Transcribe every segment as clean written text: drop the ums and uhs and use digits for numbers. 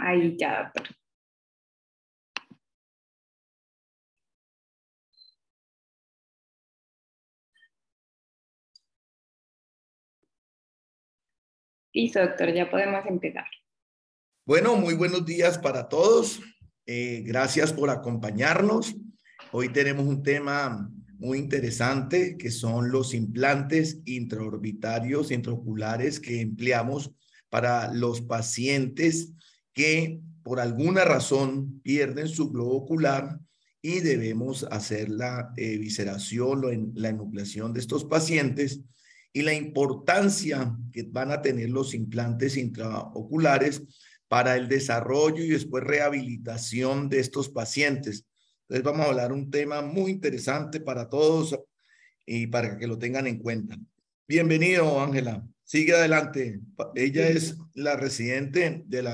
Ahí ya, doctor. Listo, doctor, ya podemos empezar. Bueno, muy buenos días para todos. Gracias por acompañarnos. Hoy tenemos un tema muy interesante que son los implantes intraorbitarios, intraoculares que empleamos para los pacientes que por alguna razón pierden su globo ocular y debemos hacer la evisceración, la enucleación de estos pacientes y la importancia que van a tener los implantes intraoculares para el desarrollo y después rehabilitación de estos pacientes. Entonces vamos a hablar un tema muy interesante para todos y para que lo tengan en cuenta. Bienvenido, Ángela. Sigue adelante. Ella es la residente del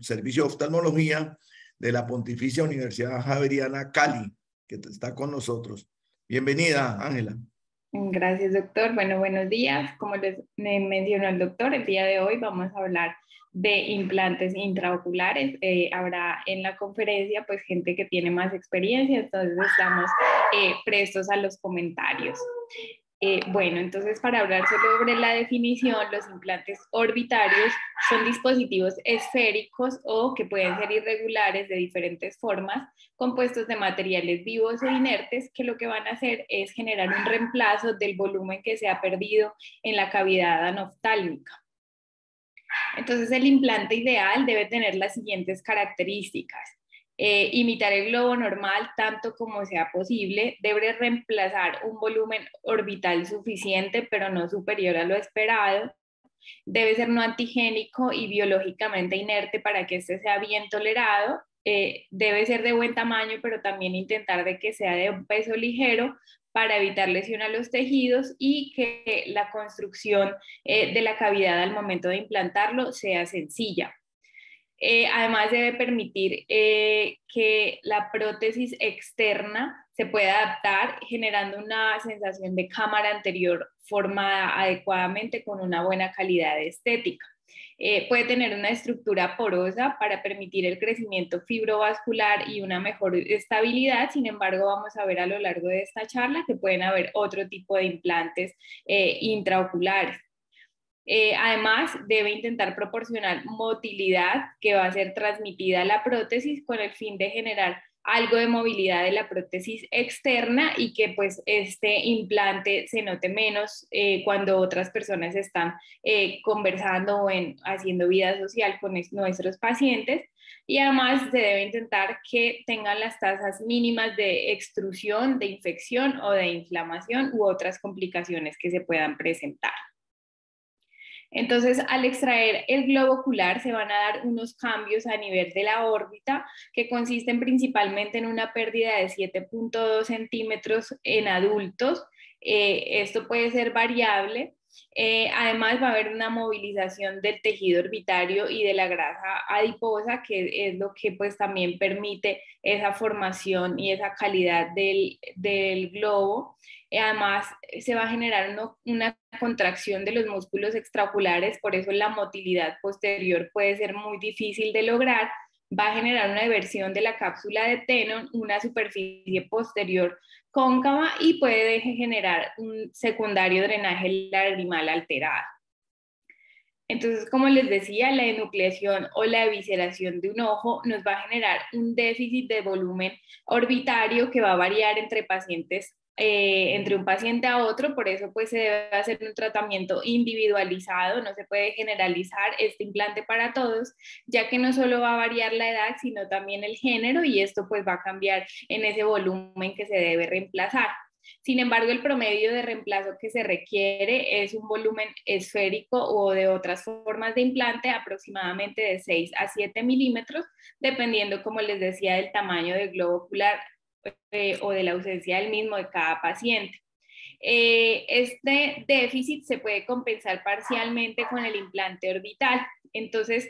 Servicio de Oftalmología de la Pontificia Universidad Javeriana Cali, que está con nosotros. Bienvenida, Ángela. Gracias, doctor. Bueno, buenos días. Como les mencionó el doctor, el día de hoy vamos a hablar de implantes intraoculares. Habrá en la conferencia pues gente que tiene más experiencia, entonces estamos prestos a los comentarios. Bueno, entonces para hablar sobre la definición, los implantes orbitarios son dispositivos esféricos o que pueden ser irregulares de diferentes formas, compuestos de materiales vivos o inertes, que lo que van a hacer es generar un reemplazo del volumen que se ha perdido en la cavidad anoftálmica. Entonces el implante ideal debe tener las siguientes características. Imitar el globo normal tanto como sea posible, debe reemplazar un volumen orbital suficiente pero no superior a lo esperado, debe ser no antigénico y biológicamente inerte para que este sea bien tolerado, debe ser de buen tamaño pero también intentar de que sea de un peso ligero para evitar lesión a los tejidos y que la construcción de la cavidad al momento de implantarlo sea sencilla. Además debe permitir que la prótesis externa se pueda adaptar generando una sensación de cámara anterior formada adecuadamente con una buena calidad estética. Puede tener una estructura porosa para permitir el crecimiento fibrovascular y una mejor estabilidad. Sin embargo, vamos a ver a lo largo de esta charla que pueden haber otro tipo de implantes intraoculares. Además, debe intentar proporcionar motilidad que va a ser transmitida a la prótesis con el fin de generar algo de movilidad de la prótesis externa y que pues este implante se note menos cuando otras personas están conversando o haciendo vida social con nuestros pacientes. Y además se debe intentar que tengan las tasas mínimas de extrusión, de infección o de inflamación u otras complicaciones que se puedan presentar. Entonces, al extraer el globo ocular se van a dar unos cambios a nivel de la órbita que consisten principalmente en una pérdida de 7.2 centímetros en adultos. Esto puede ser variable. Además va a haber una movilización del tejido orbitario y de la grasa adiposa, que es lo que pues también permite esa formación y esa calidad del globo. Además se va a generar una contracción de los músculos extraoculares, por eso la motilidad posterior puede ser muy difícil de lograr. Va a generar una eversión de la cápsula de Tenon, una superficie posterior cóncava y puede generar un secundario drenaje lagrimal alterado. Entonces, como les decía, la enucleación o la evisceración de un ojo nos va a generar un déficit de volumen orbitario que va a variar entre pacientes, entre un paciente a otro, por eso pues se debe hacer un tratamiento individualizado, no se puede generalizar este implante para todos, ya que no solo va a variar la edad, sino también el género y esto pues va a cambiar en ese volumen que se debe reemplazar. Sin embargo, el promedio de reemplazo que se requiere es un volumen esférico o de otras formas de implante aproximadamente de 6 a 7 milímetros, dependiendo, como les decía, del tamaño del globo ocular o de la ausencia del mismo de cada paciente. Este déficit se puede compensar parcialmente con el implante orbital. Entonces,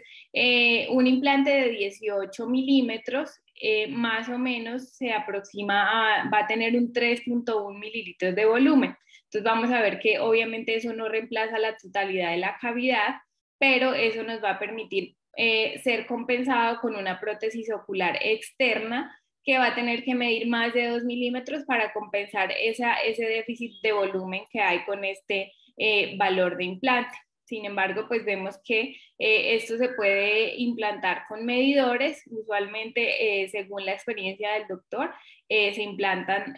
un implante de 18 milímetros más o menos se aproxima va a tener un 3.1 mililitros de volumen. Entonces vamos a ver que obviamente eso no reemplaza la totalidad de la cavidad, pero eso nos va a permitir ser compensado con una prótesis ocular externa que va a tener que medir más de 2 milímetros para compensar ese déficit de volumen que hay con este valor de implante. Sin embargo, pues vemos que esto se puede implantar con medidores. Usualmente, según la experiencia del doctor, se implantan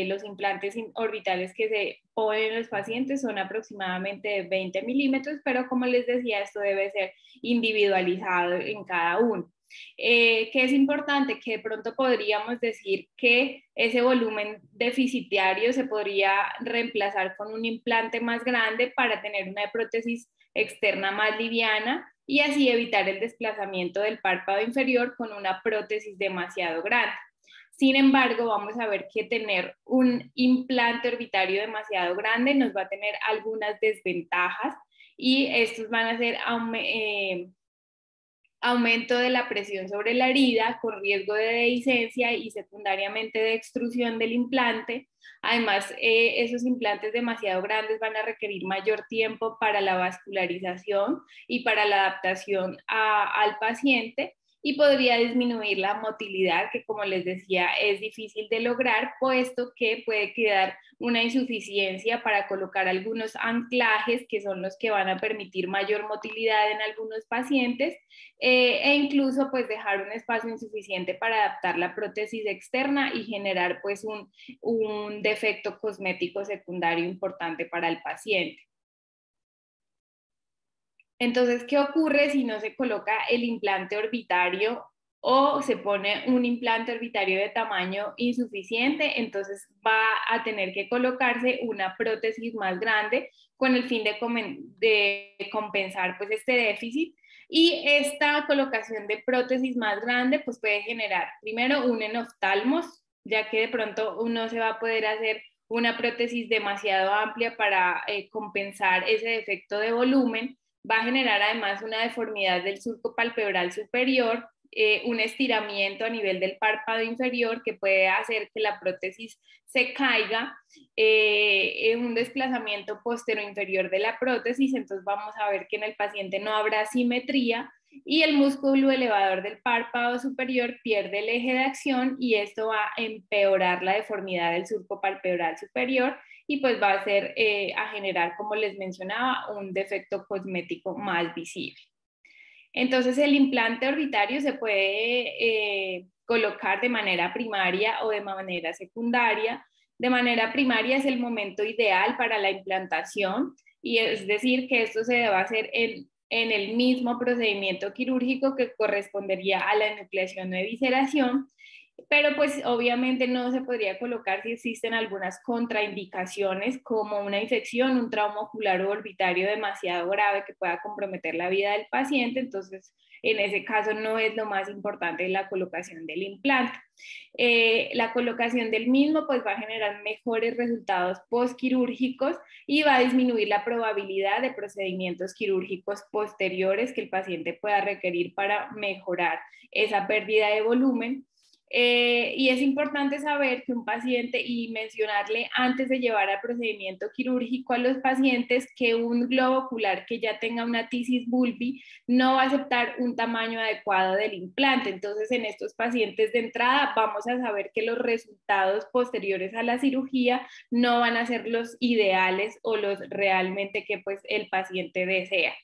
los implantes orbitales que se ponen en los pacientes son aproximadamente de 20 milímetros, pero como les decía, esto debe ser individualizado en cada uno. Que es importante que de pronto podríamos decir que ese volumen deficitario se podría reemplazar con un implante más grande para tener una prótesis externa más liviana y así evitar el desplazamiento del párpado inferior con una prótesis demasiado grande. Sin embargo, vamos a ver que tener un implante orbitario demasiado grande nos va a tener algunas desventajas y estos van a ser aumento de la presión sobre la herida con riesgo de dehiscencia y secundariamente de extrusión del implante. Además, esos implantes demasiado grandes van a requerir mayor tiempo para la vascularización y para la adaptación al paciente y podría disminuir la motilidad, que como les decía es difícil de lograr, puesto que puede quedar una insuficiencia para colocar algunos anclajes que son los que van a permitir mayor motilidad en algunos pacientes e incluso pues dejar un espacio insuficiente para adaptar la prótesis externa y generar pues un defecto cosmético secundario importante para el paciente. Entonces, ¿qué ocurre si no se coloca el implante orbitario o se pone un implante orbitario de tamaño insuficiente? Entonces va a tener que colocarse una prótesis más grande con el fin de compensar pues este déficit. Y esta colocación de prótesis más grande pues puede generar primero un enoftalmos, ya que de pronto uno se va a poder hacer una prótesis demasiado amplia para compensar ese defecto de volumen. Va a generar además una deformidad del surco palpebral superior, un estiramiento a nivel del párpado inferior que puede hacer que la prótesis se caiga, un desplazamiento posterior-inferior de la prótesis. Entonces vamos a ver que en el paciente no habrá simetría y el músculo elevador del párpado superior pierde el eje de acción y esto va a empeorar la deformidad del surco palpebral superior y pues va a ser a generar, como les mencionaba, un defecto cosmético más visible. Entonces el implante orbitario se puede colocar de manera primaria o de manera secundaria. De manera primaria es el momento ideal para la implantación y es decir que esto se debe hacer en el mismo procedimiento quirúrgico que correspondería a la enucleación o evisceración, pero pues obviamente no se podría colocar si existen algunas contraindicaciones como una infección, un trauma ocular o orbitario demasiado grave que pueda comprometer la vida del paciente. Entonces en ese caso no es lo más importante la colocación del implante. La colocación del mismo pues va a generar mejores resultados postquirúrgicos y va a disminuir la probabilidad de procedimientos quirúrgicos posteriores que el paciente pueda requerir para mejorar esa pérdida de volumen. Y es importante saber que un paciente y mencionarle antes de llevar al procedimiento quirúrgico a los pacientes que un globo ocular que ya tenga una tisis bulbi no va a aceptar un tamaño adecuado del implante. Entonces en estos pacientes de entrada vamos a saber que los resultados posteriores a la cirugía no van a ser los ideales o los realmente que pues el paciente desea.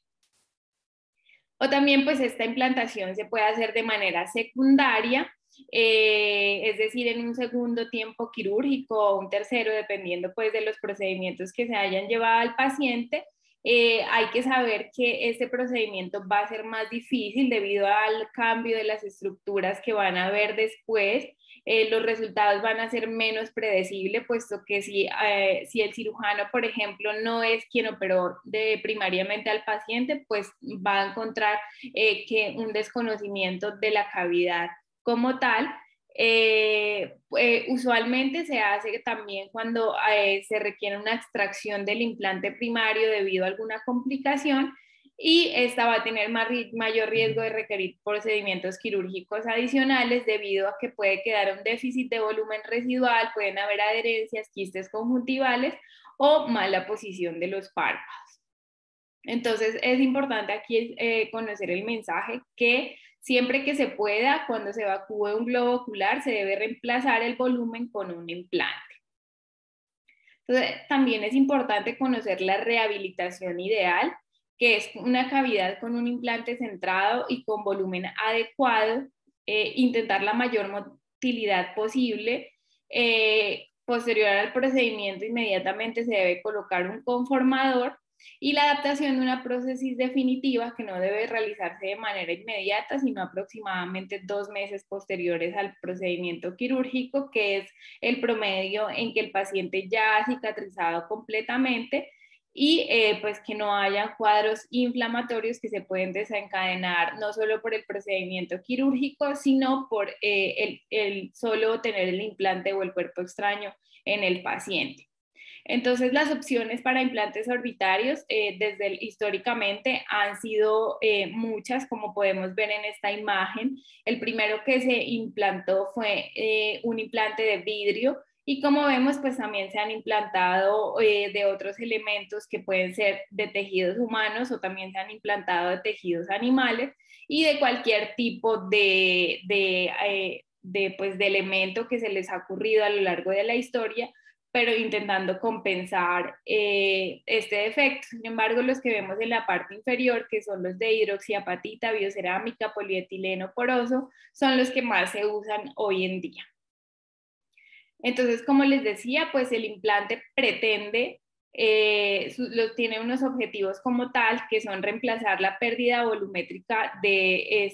O también pues esta implantación se puede hacer de manera secundaria, es decir, en un segundo tiempo quirúrgico o un tercero, dependiendo pues de los procedimientos que se hayan llevado al paciente. Hay que saber que este procedimiento va a ser más difícil debido al cambio de las estructuras que van a haber después. Los resultados van a ser menos predecibles, puesto que si el cirujano, por ejemplo, no es quien operó primariamente al paciente, pues va a encontrar que un desconocimiento de la cavidad como tal. Usualmente se hace también cuando se requiere una extracción del implante primario debido a alguna complicación y esta va a tener mayor riesgo de requerir procedimientos quirúrgicos adicionales debido a que puede quedar un déficit de volumen residual, pueden haber adherencias, quistes conjuntivales o mala posición de los párpados. Entonces es importante aquí conocer el mensaje que siempre que se pueda, cuando se evacúe un globo ocular, se debe reemplazar el volumen con un implante. Entonces, también es importante conocer la rehabilitación ideal, que es una cavidad con un implante centrado y con volumen adecuado, intentar la mayor motilidad posible. Posterior al procedimiento, inmediatamente se debe colocar un conformador y la adaptación de una prótesis definitiva que no debe realizarse de manera inmediata, sino aproximadamente 2 meses posteriores al procedimiento quirúrgico, que es el promedio en que el paciente ya ha cicatrizado completamente y pues que no haya cuadros inflamatorios que se pueden desencadenar no solo por el procedimiento quirúrgico, sino por el solo tener el implante o el cuerpo extraño en el paciente. Entonces, las opciones para implantes orbitarios históricamente han sido muchas, como podemos ver en esta imagen. El primero que se implantó fue un implante de vidrio y como vemos, pues también se han implantado de otros elementos que pueden ser de tejidos humanos o también se han implantado de tejidos animales y de cualquier tipo pues, de elemento que se les ha ocurrido a lo largo de la historia, pero intentando compensar este defecto. Sin embargo, los que vemos en la parte inferior, que son los de hidroxiapatita, biocerámica, polietileno poroso, son los que más se usan hoy en día. Entonces, como les decía, pues el implante pretende, tiene unos objetivos como tal, que son reemplazar la pérdida volumétrica de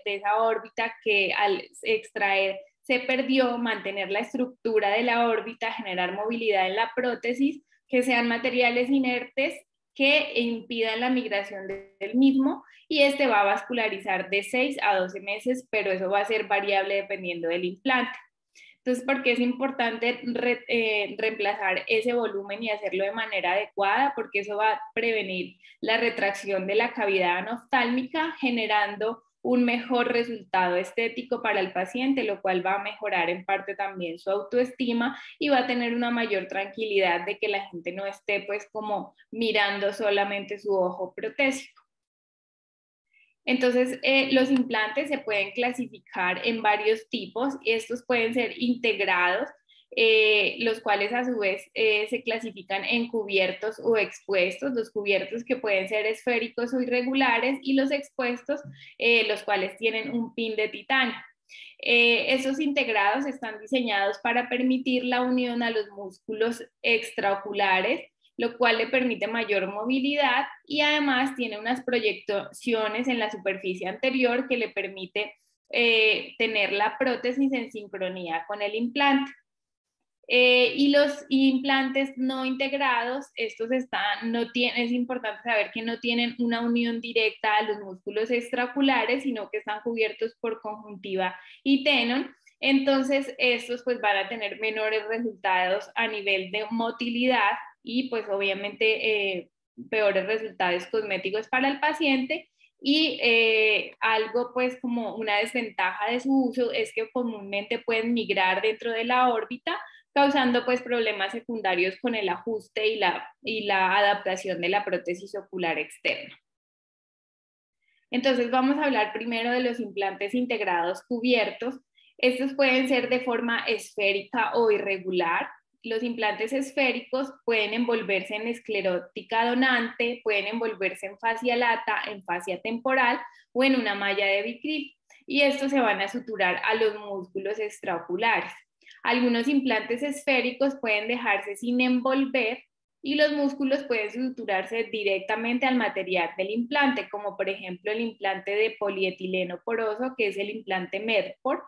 esa órbita que al extraer se perdió, mantener la estructura de la órbita, generar movilidad en la prótesis, que sean materiales inertes que impidan la migración del mismo y este va a vascularizar de 6 a 12 meses, pero eso va a ser variable dependiendo del implante. Entonces, ¿por qué es importante reemplazar ese volumen y hacerlo de manera adecuada? Porque eso va a prevenir la retracción de la cavidad anaftálmica, generando un mejor resultado estético para el paciente, lo cual va a mejorar en parte también su autoestima y va a tener una mayor tranquilidad de que la gente no esté pues como mirando solamente su ojo protésico. Entonces, los implantes se pueden clasificar en varios tipos. Estos pueden ser integrados, los cuales a su vez se clasifican en cubiertos o expuestos. Los cubiertos que pueden ser esféricos o irregulares y los expuestos, los cuales tienen un pin de titanio. Estos integrados están diseñados para permitir la unión a los músculos extraoculares, lo cual le permite mayor movilidad y además tiene unas proyecciones en la superficie anterior que le permite tener la prótesis en sincronía con el implante. Y los implantes no integrados, estos es importante saber que no tienen una unión directa a los músculos extraoculares, sino que están cubiertos por conjuntiva y tenón. Entonces, estos pues van a tener menores resultados a nivel de motilidad y pues obviamente peores resultados cosméticos para el paciente. Y algo pues como una desventaja de su uso es que comúnmente pueden migrar dentro de la órbita, causando pues problemas secundarios con el ajuste y la adaptación de la prótesis ocular externa. Entonces vamos a hablar primero de los implantes integrados cubiertos. Estos pueden ser de forma esférica o irregular. Los implantes esféricos pueden envolverse en esclerótica donante, pueden envolverse en fascia lata, en fascia temporal o en una malla de Vicryl. Y estos se van a suturar a los músculos extraoculares. Algunos implantes esféricos pueden dejarse sin envolver y los músculos pueden suturarse directamente al material del implante, como por ejemplo el implante de polietileno poroso, que es el implante Medport.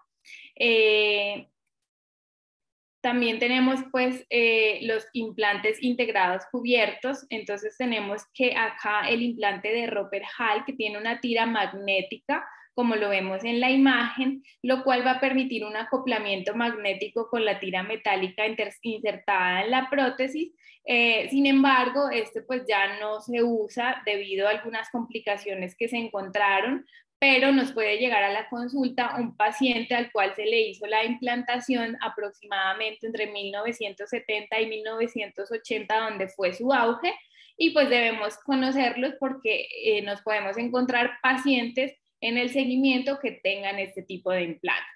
También tenemos pues los implantes integrados cubiertos. Entonces tenemos que acá el implante de Roper-Hall, que tiene una tira magnética, como lo vemos en la imagen, lo cual va a permitir un acoplamiento magnético con la tira metálica insertada en la prótesis. Sin embargo, este pues ya no se usa debido a algunas complicaciones que se encontraron, pero nos puede llegar a la consulta un paciente al cual se le hizo la implantación aproximadamente entre 1970 y 1980, donde fue su auge, y pues debemos conocerlos porque nos podemos encontrar pacientes en el seguimiento que tengan este tipo de implantes.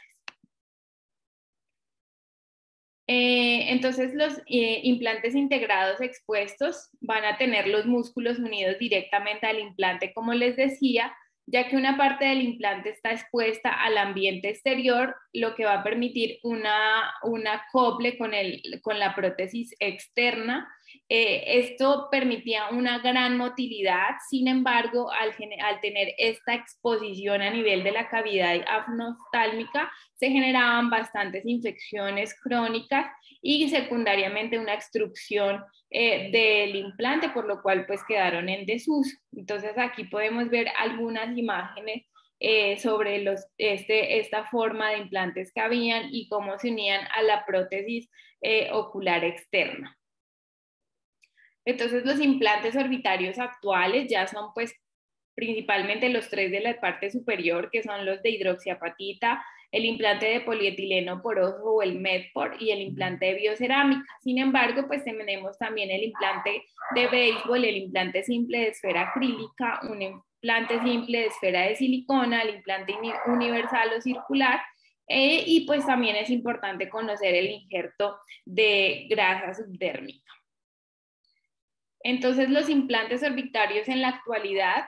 Entonces los implantes integrados expuestos van a tener los músculos unidos directamente al implante, como les decía, ya que una parte del implante está expuesta al ambiente exterior, lo que va a permitir un acople con la prótesis externa. Esto permitía una gran motilidad, sin embargo, al tener esta exposición a nivel de la cavidad afnoftálmica, se generaban bastantes infecciones crónicas y secundariamente una obstrucción del implante, por lo cual pues quedaron en desuso. Entonces aquí podemos ver algunas imágenes sobre esta forma de implantes que habían y cómo se unían a la prótesis ocular externa. Entonces los implantes orbitarios actuales ya son pues principalmente los tres de la parte superior, que son los de hidroxiapatita, el implante de polietileno poroso o el Medpor y el implante de biocerámica. Sin embargo, pues tenemos también el implante de béisbol, el implante simple de esfera acrílica, un implante simple de esfera de silicona, el implante universal o circular, y pues también es importante conocer el injerto de grasa subdérmica. Entonces, los implantes orbitarios en la actualidad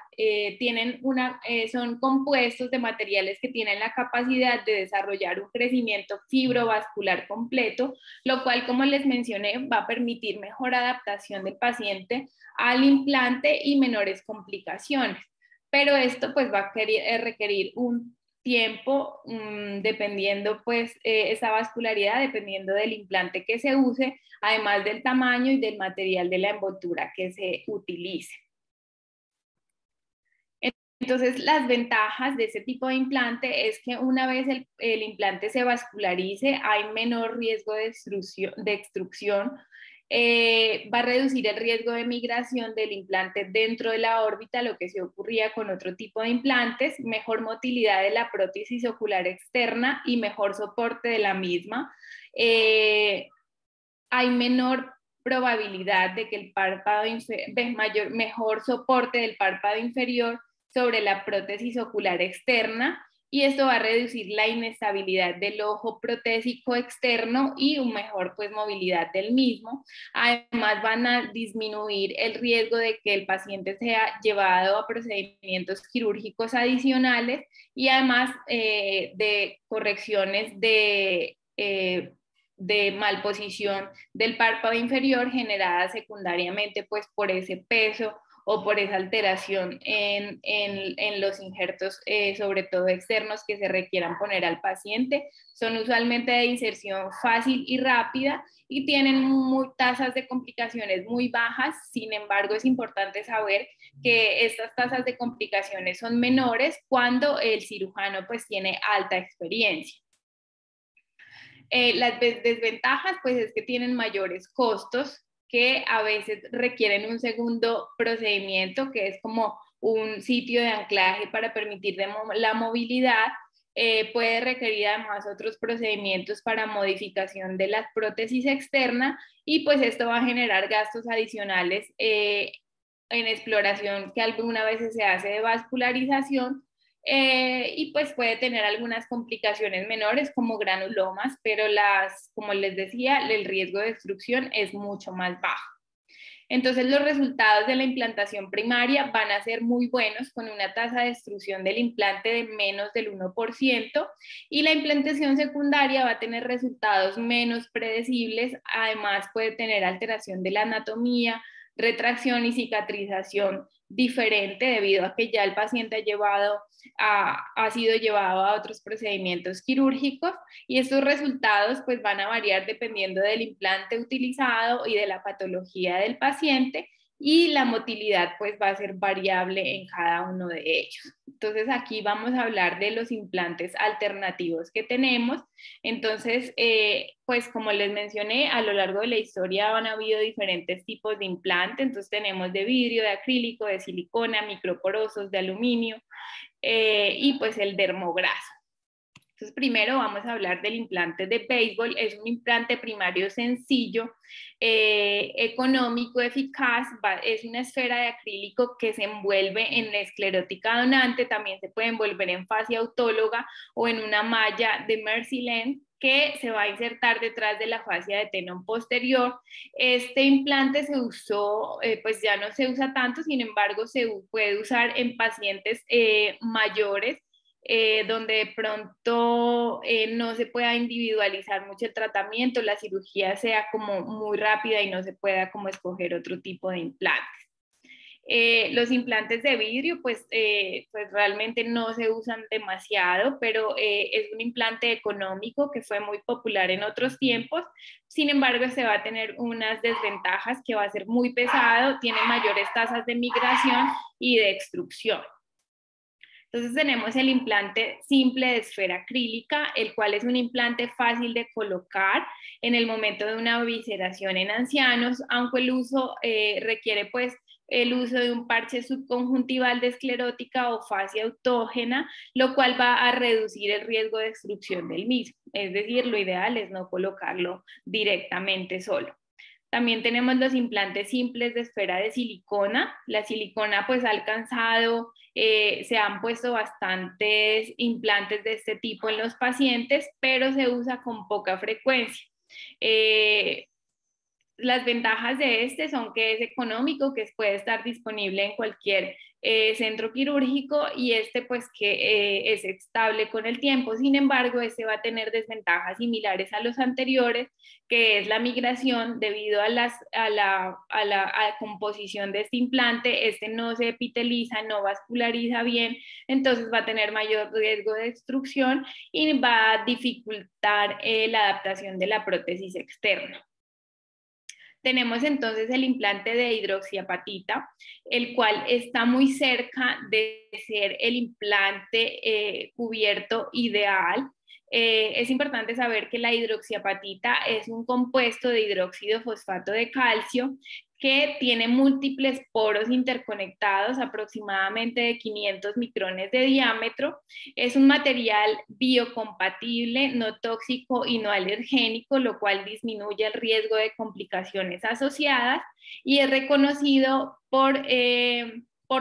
son compuestos de materiales que tienen la capacidad de desarrollar un crecimiento fibrovascular completo, lo cual, como les mencioné, va a permitir mejor adaptación del paciente al implante y menores complicaciones. Pero esto pues va a requerir un tiempo, dependiendo pues esa vascularidad, dependiendo del implante que se use, además del tamaño y del material de la envoltura que se utilice. Entonces, las ventajas de ese tipo de implante es que una vez el implante se vascularice, hay menor riesgo de extrusión, va a reducir el riesgo de migración del implante dentro de la órbita, lo que se ocurría con otro tipo de implantes, mejor motilidad de la prótesis ocular externa y mejor soporte de la misma. Hay menor probabilidad de que el párpado mejor soporte del párpado inferior sobre la prótesis ocular externa, y esto va a reducir la inestabilidad del ojo protésico externo y una mejor pues movilidad del mismo. Además van a disminuir el riesgo de que el paciente sea llevado a procedimientos quirúrgicos adicionales y además de correcciones de malposición del párpado inferior generada secundariamente pues por ese peso o por esa alteración en los injertos, sobre todo externos, que se requieran poner al paciente. Son usualmente de inserción fácil y rápida y tienen tasas de complicaciones muy bajas. Sin embargo, es importante saber que estas tasas de complicaciones son menores cuando el cirujano pues tiene alta experiencia. Las desventajas pues es que tienen mayores costos, que a veces requieren un segundo procedimiento, que es como un sitio de anclaje para permitir la movilidad. Puede requerir además otros procedimientos para modificación de las prótesis externas, y pues esto va a generar gastos adicionales en exploración que alguna vez se hace de vascularización, y pues puede tener algunas complicaciones menores como granulomas, pero como les decía, el riesgo de destrucción es mucho más bajo. Entonces los resultados de la implantación primaria van a ser muy buenos, con una tasa de destrucción del implante de menos del 1%, y la implantación secundaria va a tener resultados menos predecibles. Además puede tener alteración de la anatomía, retracción y cicatrización diferente, debido a que ya el paciente ha sido llevado a otros procedimientos quirúrgicos, y estos resultados pues van a variar dependiendo del implante utilizado y de la patología del paciente, y la motilidad pues va a ser variable en cada uno de ellos. Entonces aquí vamos a hablar de los implantes alternativos que tenemos. Entonces, pues como les mencioné, a lo largo de la historia han habido diferentes tipos de implantes. Entonces tenemos de vidrio, de acrílico, de silicona, microporosos, de aluminio, y pues el dermograso. Entonces, primero vamos a hablar del implante de béisbol. Es un implante primario sencillo, económico, eficaz. Es una esfera de acrílico que se envuelve en la esclerótica donante. También se puede envolver en fascia autóloga o en una malla de Mercilene que se va a insertar detrás de la fascia de tenón posterior. Este implante se usó, pues ya no se usa tanto, sin embargo, se puede usar en pacientes mayores, donde de pronto no se pueda individualizar mucho el tratamiento, la cirugía sea como muy rápida y no se pueda como escoger otro tipo de implantes. Los implantes de vidrio pues realmente no se usan demasiado, pero es un implante económico que fue muy popular en otros tiempos. Sin embargo, se va a tener unas desventajas, que va a ser muy pesado, tiene mayores tasas de migración y de extrusión. Entonces tenemos el implante simple de esfera acrílica, el cual es un implante fácil de colocar en el momento de una visceración en ancianos, aunque el uso requiere pues el uso de un parche subconjuntival de esclerótica o fascia autógena, lo cual va a reducir el riesgo de extrusión del mismo. Es decir, lo ideal es no colocarlo directamente solo. También tenemos los implantes simples de esfera de silicona. La silicona pues ha alcanzado, se han puesto bastantes implantes de este tipo en los pacientes, pero se usa con poca frecuencia. Las ventajas de este son que es económico, que puede estar disponible en cualquier centro quirúrgico, y este pues que es estable con el tiempo. Sin embargo, este va a tener desventajas similares a los anteriores, que es la migración debido a la composición de este implante. Este no se epiteliza, no vasculariza bien, entonces va a tener mayor riesgo de extrusión y va a dificultar la adaptación de la prótesis externa. Tenemos entonces el implante de hidroxiapatita, el cual está muy cerca de ser el implante cubierto ideal. Es importante saber que la hidroxiapatita es un compuesto de hidróxido fosfato de calcio que tiene múltiples poros interconectados, aproximadamente de 500 micrones de diámetro. Es un material biocompatible, no tóxico y no alergénico, lo cual disminuye el riesgo de complicaciones asociadas, y es reconocido por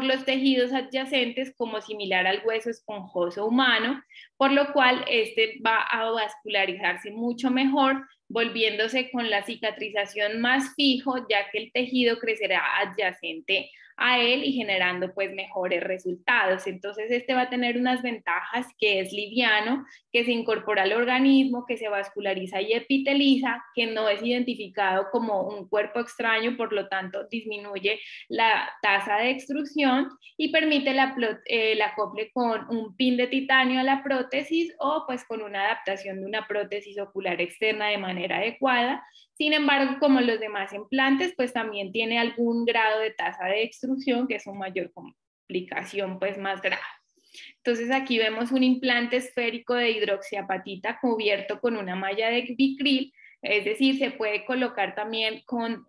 los tejidos adyacentes como similar al hueso esponjoso humano, por lo cual este va a vascularizarse mucho mejor, volviéndose con la cicatrización más fijo, ya que el tejido crecerá adyacente a él y generando pues mejores resultados. Entonces este va a tener unas ventajas, que es liviano, que se incorpora al organismo, que se vasculariza y epiteliza, que no es identificado como un cuerpo extraño, por lo tanto disminuye la tasa de extrusión y permite el acople con un pin de titanio a la prótesis, o pues con una adaptación de una prótesis ocular externa de manera adecuada. Sin embargo, como los demás implantes, pues también tiene algún grado de tasa de extrusión, que es una mayor complicación pues más grave. Entonces aquí vemos un implante esférico de hidroxiapatita cubierto con una malla de Vicryl, es decir, se puede colocar también con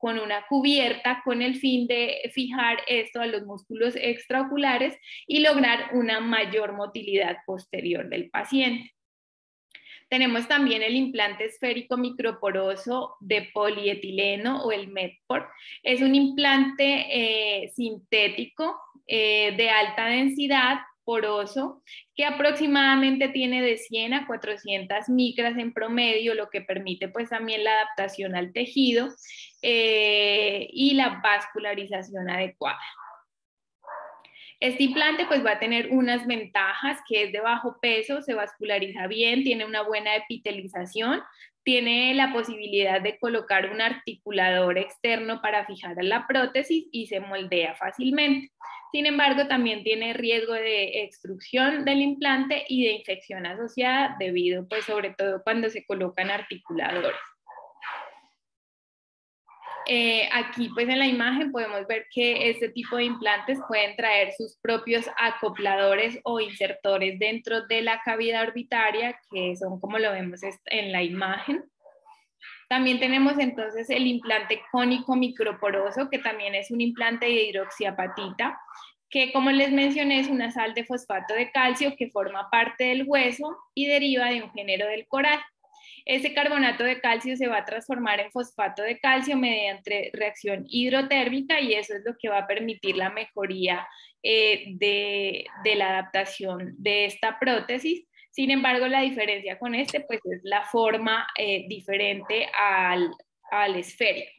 una cubierta, con el fin de fijar esto a los músculos extraoculares y lograr una mayor motilidad posterior del paciente. Tenemos también el implante esférico microporoso de polietileno, o el Medport. Es un implante sintético de alta densidad, poroso, que aproximadamente tiene de 100 a 400 micras en promedio, lo que permite pues también la adaptación al tejido y la vascularización adecuada. Este implante pues va a tener unas ventajas, que es de bajo peso, se vasculariza bien, tiene una buena epitelización, tiene la posibilidad de colocar un articulador externo para fijar a la prótesis y se moldea fácilmente. Sin embargo, también tiene riesgo de extrusión del implante y de infección asociada, debido pues sobre todo cuando se colocan articuladores. Aquí pues en la imagen podemos ver que este tipo de implantes pueden traer sus propios acopladores o insertores dentro de la cavidad orbitaria, que son como lo vemos en la imagen. También tenemos entonces el implante cónico microporoso, que también es un implante de hidroxiapatita, que como les mencioné es una sal de fosfato de calcio que forma parte del hueso y deriva de un género del coral. Ese carbonato de calcio se va a transformar en fosfato de calcio mediante reacción hidrotérmica y eso es lo que va a permitir la mejoría de la adaptación de esta prótesis. Sin embargo, la diferencia con este pues es la forma diferente al esférico.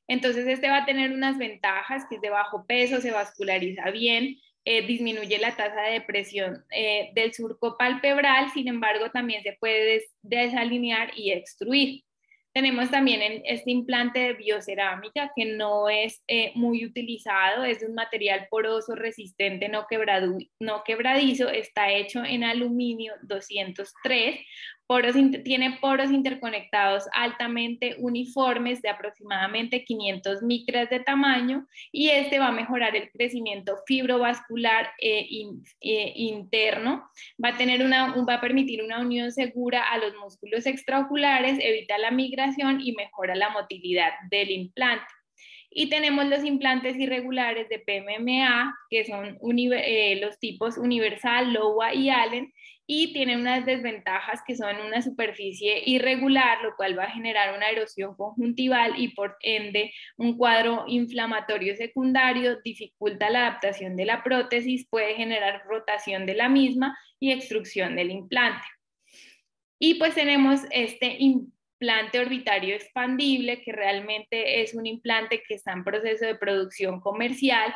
Entonces este va a tener unas ventajas, que es de bajo peso, se vasculariza bien, disminuye la tasa de depresión del surco palpebral, sin embargo también se puede desalinear y extruir. Tenemos también este implante de biocerámica que no es muy utilizado, es de un material poroso, resistente, no quebradizo, está hecho en aluminio 203, tiene poros interconectados altamente uniformes de aproximadamente 500 micras de tamaño y este va a mejorar el crecimiento fibrovascular interno, va a permitir una unión segura a los músculos extraoculares, evita la migración y mejora la motilidad del implante. Y tenemos los implantes irregulares de PMMA, que son los tipos Universal, Lowa y Allen, y tienen unas desventajas que son una superficie irregular, lo cual va a generar una erosión conjuntival y por ende un cuadro inflamatorio secundario, dificulta la adaptación de la prótesis, puede generar rotación de la misma y extrusión del implante. Y pues tenemos este implante orbitario expandible, que realmente es un implante que está en proceso de producción comercial.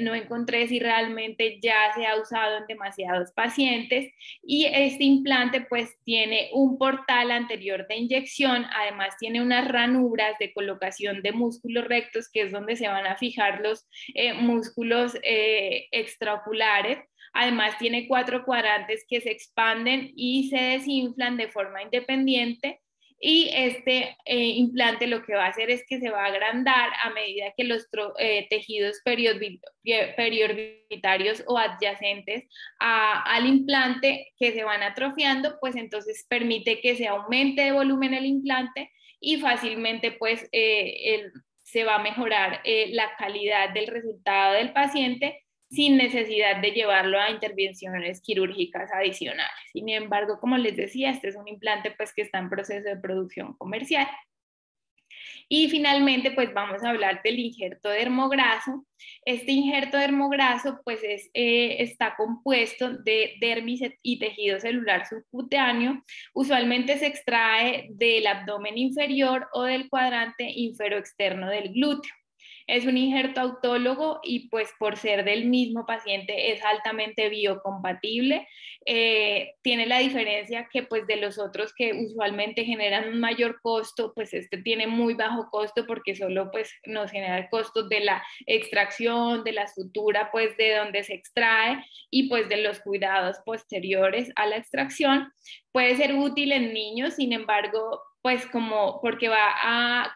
No encontré si realmente ya se ha usado en demasiados pacientes. Y este implante pues tiene un portal anterior de inyección, además tiene unas ranuras de colocación de músculos rectos, que es donde se van a fijar los músculos extraoculares. Además tiene 4 cuadrantes que se expanden y se desinflan de forma independiente y este implante lo que va a hacer es que se va a agrandar a medida que los tejidos periorbitarios o adyacentes al implante que se van atrofiando, pues entonces permite que se aumente de volumen el implante y fácilmente pues se va a mejorar la calidad del resultado del paciente sin necesidad de llevarlo a intervenciones quirúrgicas adicionales. Sin embargo, como les decía, este es un implante pues que está en proceso de producción comercial. Y finalmente, pues vamos a hablar del injerto dermograso. Este injerto dermograso pues está compuesto de dermis y tejido celular subcutáneo. Usualmente se extrae del abdomen inferior o del cuadrante inferoexterno del glúteo. Es un injerto autólogo y pues por ser del mismo paciente es altamente biocompatible. Tiene la diferencia que pues de los otros que usualmente generan un mayor costo, pues este tiene muy bajo costo porque solo pues nos genera costos de la extracción, de la sutura pues de donde se extrae y pues de los cuidados posteriores a la extracción. Puede ser útil en niños, sin embargo, pues porque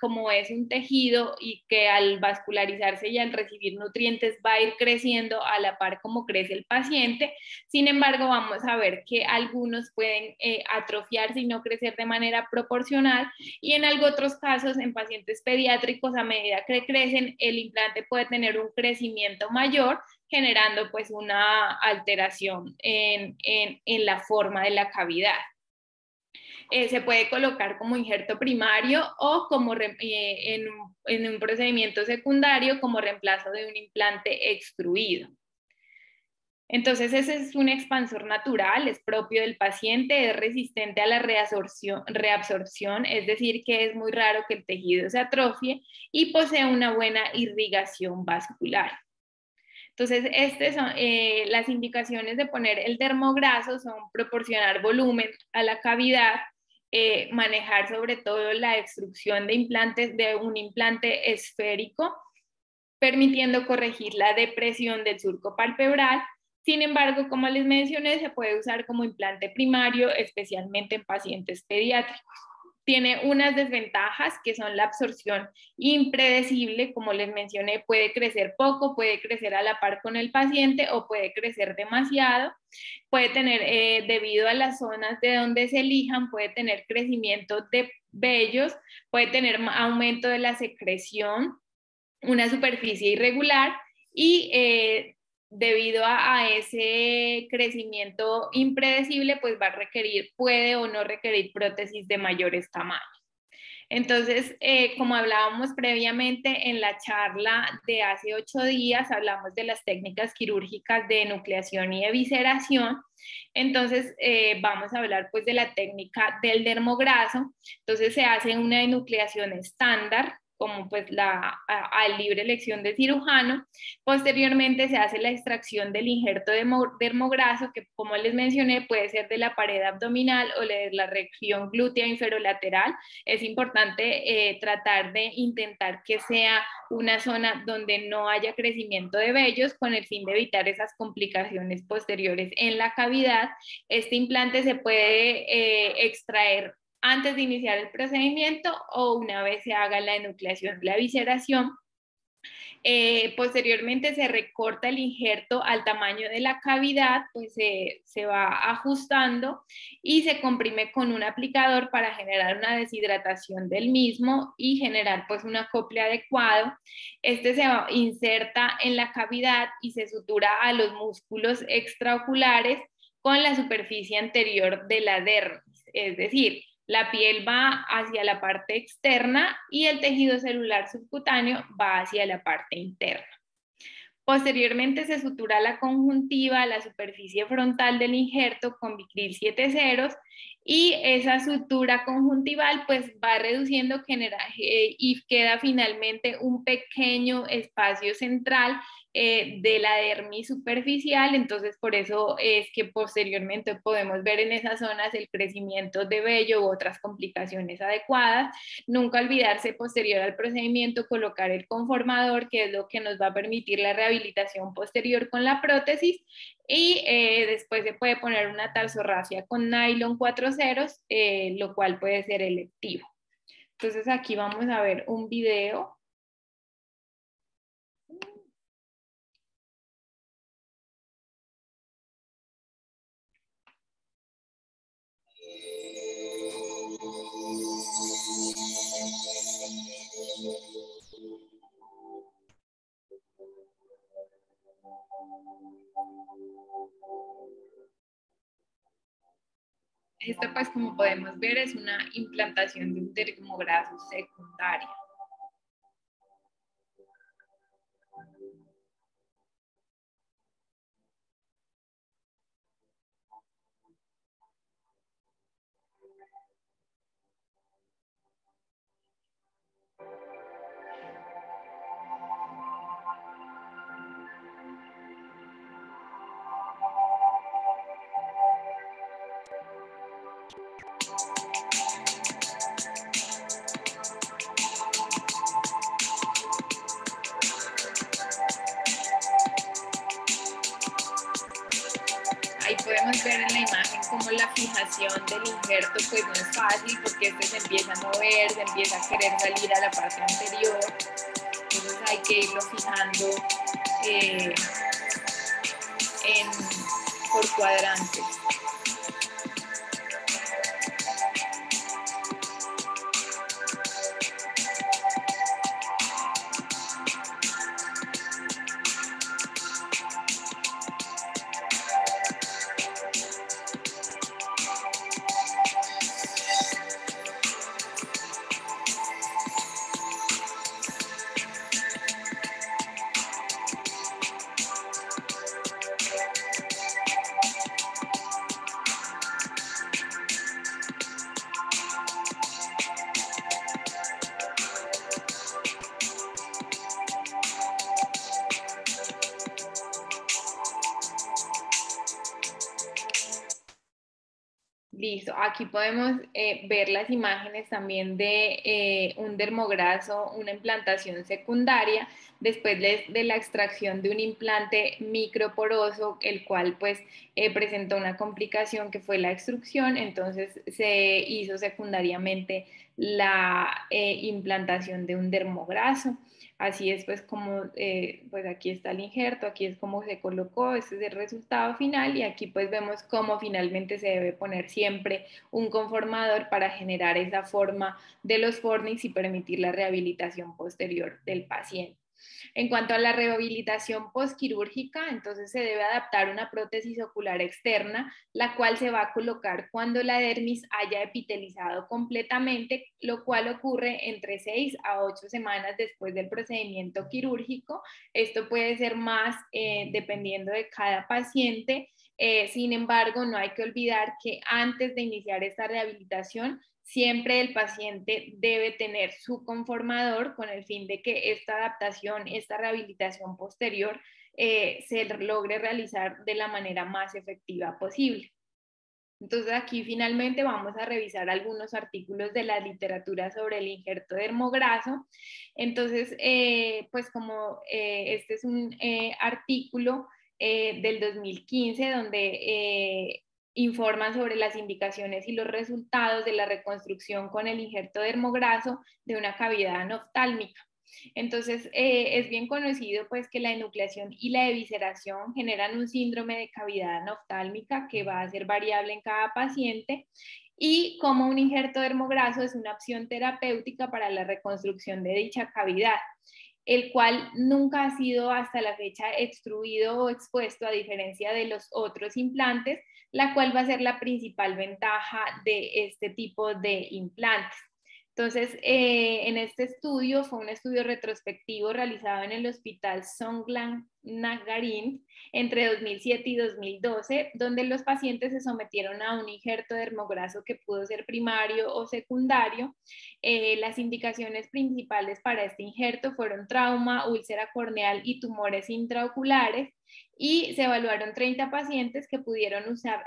como es un tejido y que al vascularizarse y al recibir nutrientes va a ir creciendo a la par como crece el paciente. Sin embargo, vamos a ver que algunos pueden atrofiarse y no crecer de manera proporcional y en otros casos, en pacientes pediátricos, a medida que crecen, el implante puede tener un crecimiento mayor, generando pues una alteración en la forma de la cavidad. Se puede colocar como injerto primario o como en un procedimiento secundario como reemplazo de un implante extruido. Entonces ese es un expansor natural, es propio del paciente, es resistente a la reabsorción, es decir, que es muy raro que el tejido se atrofie y posee una buena irrigación vascular. Entonces, las indicaciones de poner el dermograso son proporcionar volumen a la cavidad, manejar sobre todo la extrusión de un implante esférico, permitiendo corregir la depresión del surco palpebral. Sin embargo, como les mencioné, se puede usar como implante primario, especialmente en pacientes pediátricos. Tiene unas desventajas que son la absorción impredecible, como les mencioné, puede crecer poco, puede crecer a la par con el paciente o puede crecer demasiado. Puede tener, debido a las zonas de donde se elijan, puede tener crecimiento de vellos, puede tener aumento de la secreción, una superficie irregular y debido a ese crecimiento impredecible, pues va a requerir, puede o no requerir prótesis de mayores tamaños. Entonces, como hablábamos previamente en la charla de hace 8 días, hablamos de las técnicas quirúrgicas de enucleación y evisceración. Entonces, vamos a hablar pues de la técnica del dermograso. Entonces, se hace una enucleación estándar, como pues a libre elección de cirujano. Posteriormente se hace la extracción del injerto dermograso, que como les mencioné puede ser de la pared abdominal o de la región glútea inferolateral. Es importante tratar de intentar que sea una zona donde no haya crecimiento de vellos con el fin de evitar esas complicaciones posteriores en la cavidad. Este implante se puede extraer antes de iniciar el procedimiento o una vez se haga la enucleación, la evisceración. Posteriormente se recorta el injerto al tamaño de la cavidad, pues se va ajustando y se comprime con un aplicador para generar una deshidratación del mismo y generar pues un acople adecuado. Este se inserta en la cavidad y se sutura a los músculos extraoculares con la superficie anterior de la dermis, es decir, la piel va hacia la parte externa y el tejido celular subcutáneo va hacia la parte interna. Posteriormente se sutura la conjuntiva, la superficie frontal del injerto con Vicryl 7 ceros y esa sutura conjuntival pues va reduciendo y queda finalmente un pequeño espacio central de la dermis superficial. Entonces por eso es que posteriormente podemos ver en esas zonas el crecimiento de vello u otras complicaciones adecuadas. Nunca olvidarse posterior al procedimiento colocar el conformador, que es lo que nos va a permitir la rehabilitación posterior con la prótesis, y después se puede poner una tarsorrafia con nylon 4 ceros, lo cual puede ser electivo. Entonces aquí vamos a ver un video. Esta pues como podemos ver es una implantación de un dermograso secundaria. Ahí podemos ver en la imagen cómo la fijación del injerto pues no es fácil porque este se empieza a mover, se empieza a querer salir a la parte anterior. Entonces hay que irlo fijando por cuadrantes. Listo, aquí podemos ver las imágenes también de un dermograso, una implantación secundaria, después de la extracción de un implante microporoso, el cual pues presentó una complicación que fue la extrusión. Entonces se hizo secundariamente la implantación de un dermograso. Así es pues como, pues aquí está el injerto, aquí es como se colocó, este es el resultado final y aquí pues vemos cómo finalmente se debe poner siempre un conformador para generar esa forma de los fornix y permitir la rehabilitación posterior del paciente. En cuanto a la rehabilitación postquirúrgica, entonces se debe adaptar una prótesis ocular externa, la cual se va a colocar cuando la dermis haya epitelizado completamente, lo cual ocurre entre 6 a 8 semanas después del procedimiento quirúrgico. Esto puede ser más dependiendo de cada paciente. Sin embargo, no hay que olvidar que antes de iniciar esta rehabilitación, siempre el paciente debe tener su conformador con el fin de que esta adaptación, esta rehabilitación posterior se logre realizar de la manera más efectiva posible. Entonces aquí finalmente vamos a revisar algunos artículos de la literatura sobre el injerto dermograso. Entonces, pues como este es un artículo del 2015 donde informan sobre las indicaciones y los resultados de la reconstrucción con el injerto dermograso de una cavidad anoftálmica. Entonces, es bien conocido pues que la enucleación y la evisceración generan un síndrome de cavidad anoftálmica que va a ser variable en cada paciente y como un injerto dermograso es una opción terapéutica para la reconstrucción de dicha cavidad, el cual nunca ha sido hasta la fecha extruido o expuesto a diferencia de los otros implantes, la cual va a ser la principal ventaja de este tipo de implantes. Entonces, en este estudio, fue un estudio retrospectivo realizado en el Hospital Songlang Nagarin entre 2007 y 2012, donde los pacientes se sometieron a un injerto dermograso que pudo ser primario o secundario. Las indicaciones principales para este injerto fueron trauma, úlcera corneal y tumores intraoculares. Y se evaluaron 30 pacientes que pudieron usar,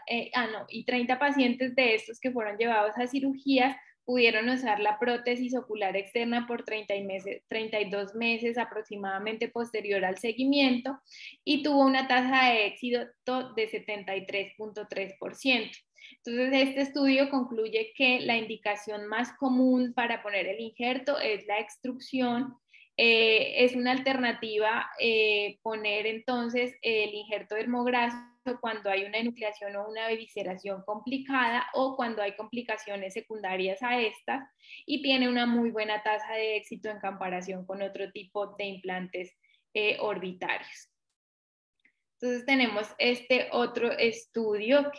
y 30 pacientes de estos que fueron llevados a cirugías pudieron usar la prótesis ocular externa por 32 meses aproximadamente posterior al seguimiento y tuvo una tasa de éxito de 73.3%. Entonces, este estudio concluye que la indicación más común para poner el injerto es la extrusión. Es una alternativa poner entonces el injerto dermograso cuando hay una enucleación o una evisceración complicada o cuando hay complicaciones secundarias a estas y tiene una muy buena tasa de éxito en comparación con otro tipo de implantes orbitarios. Entonces tenemos este otro estudio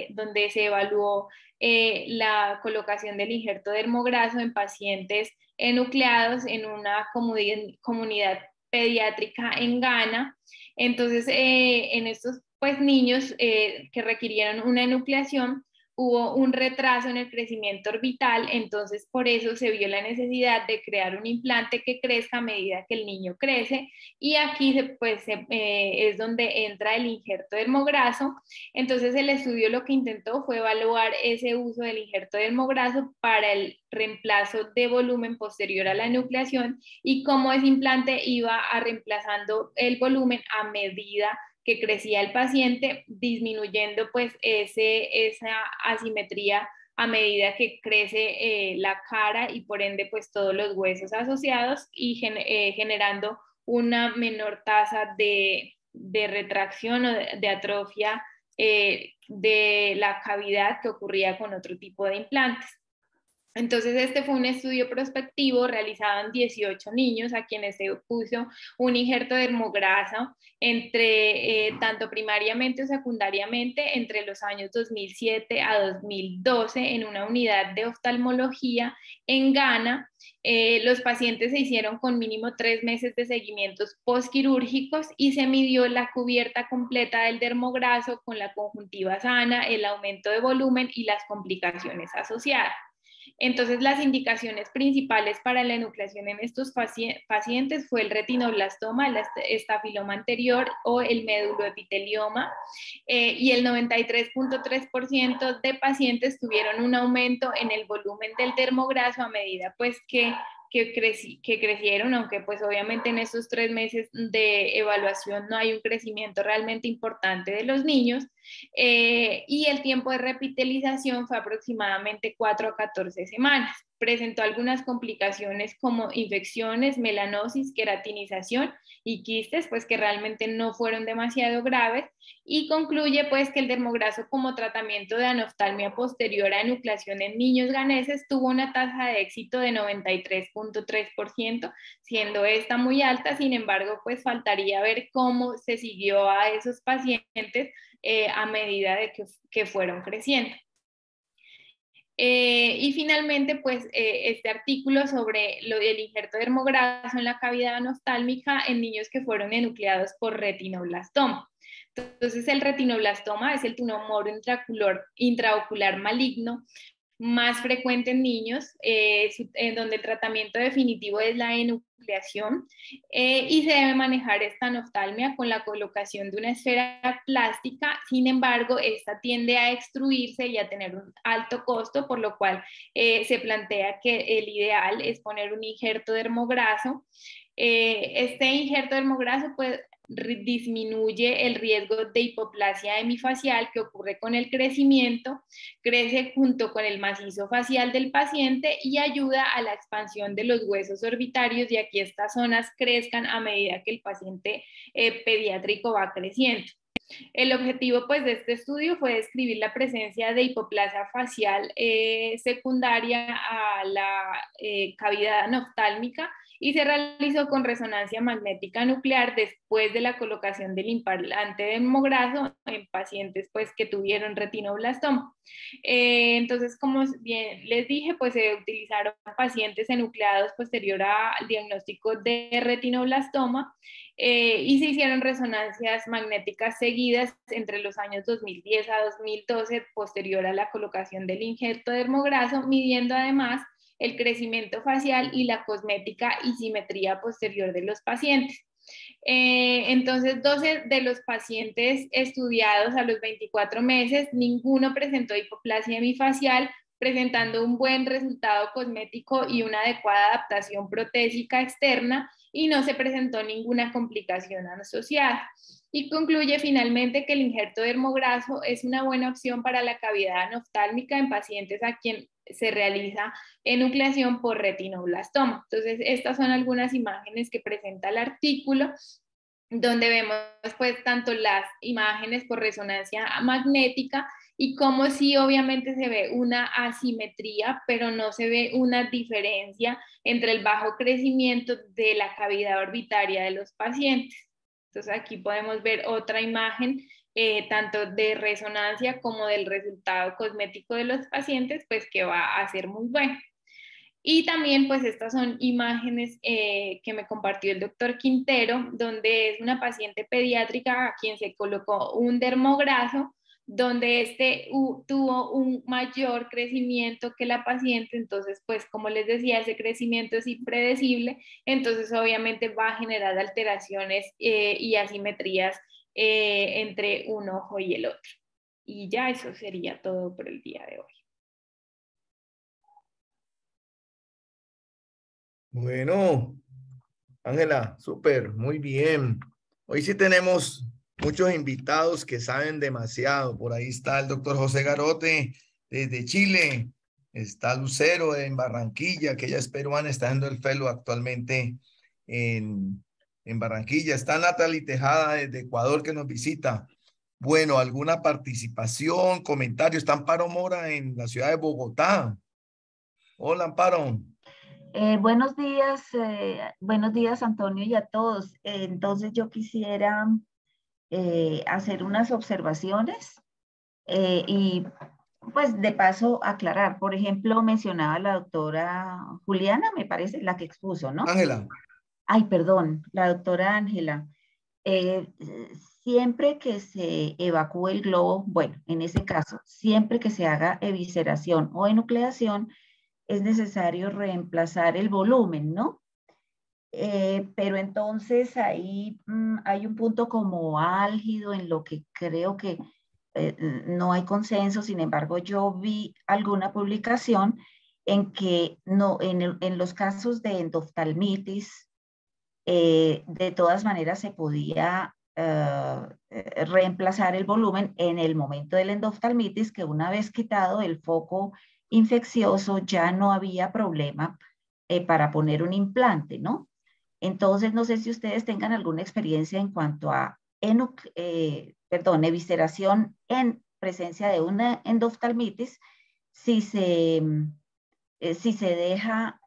donde se evaluó la colocación del injerto dermograso en pacientes enucleados en una comunidad pediátrica en Ghana. Entonces, en estos pues, niños que requirieron una enucleación, hubo un retraso en el crecimiento orbital, entonces por eso se vio la necesidad de crear un implante que crezca a medida que el niño crece y aquí es donde entra el injerto dermograso. Entonces el estudio lo que intentó fue evaluar ese uso del injerto dermograso para el reemplazo de volumen posterior a la enucleación y cómo ese implante iba a reemplazando el volumen a medida que crecía el paciente, disminuyendo pues esa asimetría a medida que crece la cara y por ende pues todos los huesos asociados y generando una menor tasa de retracción o de atrofia de la cavidad que ocurría con otro tipo de implantes. Entonces, este fue un estudio prospectivo realizado en 18 niños a quienes se puso un injerto dermograso tanto primariamente o secundariamente entre los años 2007 a 2012 en una unidad de oftalmología en Ghana. Los pacientes se hicieron con mínimo 3 meses de seguimientos postquirúrgicos y se midió la cubierta completa del dermograso con la conjuntiva sana, el aumento de volumen y las complicaciones asociadas. Entonces, las indicaciones principales para la enucleación en estos pacientes fue el retinoblastoma, el estafiloma anterior o el meduloepitelioma, y el 93.3% de pacientes tuvieron un aumento en el volumen del dermograso a medida pues que crecieron, aunque pues obviamente en estos 3 meses de evaluación no hay un crecimiento realmente importante de los niños, y el tiempo de repitelización fue aproximadamente 4 a 14 semanas. presentó algunas complicaciones como infecciones, melanosis, queratinización y quistes, pues que realmente no fueron demasiado graves, y concluye pues que el dermograso como tratamiento de anoftalmia posterior a enucleación en niños ganeses tuvo una tasa de éxito de 93.3%, siendo esta muy alta. Sin embargo, pues faltaría ver cómo se siguió a esos pacientes a medida de que fueron creciendo. Y finalmente, pues este artículo sobre el injerto de dermograso en la cavidad anostálmica en niños que fueron enucleados por retinoblastoma. Entonces, el retinoblastoma es el tumor intraocular maligno más frecuente en niños, en donde el tratamiento definitivo es la enucleación, y se debe manejar esta anoftalmia con la colocación de una esfera plástica. Sin embargo, esta tiende a extruirse y a tener un alto costo, por lo cual se plantea que el ideal es poner un injerto dermograso. Este injerto dermograso pues disminuye el riesgo de hipoplasia hemifacial que ocurre con el crecimiento, crece junto con el macizo facial del paciente y ayuda a la expansión de los huesos orbitarios, y aquí estas zonas crezcan a medida que el paciente pediátrico va creciendo. El objetivo pues, de este estudio fue describir la presencia de hipoplasia facial secundaria a la cavidad anoftálmica, y se realizó con resonancia magnética nuclear después de la colocación del implante dermograso en pacientes pues, que tuvieron retinoblastoma. Entonces, como bien les dije, pues se utilizaron pacientes enucleados posterior al diagnóstico de retinoblastoma, y se hicieron resonancias magnéticas seguidas entre los años 2010 a 2012 posterior a la colocación del injerto dermograso, midiendo además el crecimiento facial y la cosmética y simetría posterior de los pacientes. Entonces, 12 de los pacientes estudiados a los 24 meses, ninguno presentó hipoplasia hemifacial, presentando un buen resultado cosmético y una adecuada adaptación protésica externa, y no se presentó ninguna complicación asociada. Y concluye finalmente que el injerto dermograso es una buena opción para la cavidad anoftálmica en pacientes a quien se realiza enucleación por retinoblastoma. Entonces, estas son algunas imágenes que presenta el artículo, donde vemos pues tanto las imágenes por resonancia magnética y como sí obviamente se ve una asimetría, pero no se ve una diferencia entre el bajo crecimiento de la cavidad orbitaria de los pacientes. Entonces aquí podemos ver otra imagen, tanto de resonancia como del resultado cosmético de los pacientes, pues que va a ser muy bueno. Y también pues estas son imágenes que me compartió el doctor Quintero, donde es una paciente pediátrica a quien se colocó un dermograso, donde tuvo un mayor crecimiento que la paciente. Entonces pues como les decía, ese crecimiento es impredecible, entonces obviamente va a generar alteraciones y asimetrías entre un ojo y el otro. Y ya eso sería todo por el día de hoy. Bueno, Ángela, súper, muy bien. Hoy sí tenemos muchos invitados que saben demasiado. Por ahí está el doctor José Garote desde Chile. Está Lucero en Barranquilla, que ella es peruana, está haciendo el fellow actualmente en Barranquilla. Está Natalie Tejada desde Ecuador que nos visita. Bueno, ¿alguna participación, comentario? Está Amparo Mora en la ciudad de Bogotá. Hola, Amparo. Buenos días Antonio y a todos. Entonces yo quisiera hacer unas observaciones y pues de paso aclarar. Por ejemplo, mencionaba la doctora Juliana, me parece, la que expuso, ¿no? Ángela. Ay, perdón, la doctora Ángela. Eh, Siempre que se evacúe el globo, bueno, en ese caso, siempre que se haga evisceración o enucleación, es necesario reemplazar el volumen, ¿no? Pero entonces ahí hay un punto como álgido en lo que creo que no hay consenso. Sin embargo, yo vi alguna publicación en que no, en los casos de endoftalmitis, de todas maneras se podía reemplazar el volumen en el momento de la endoftalmitis, que una vez quitado el foco infeccioso, ya no había problema para poner un implante, ¿no? Entonces, no sé si ustedes tengan alguna experiencia en cuanto a evisceración en presencia de una endoftalmitis, si se deja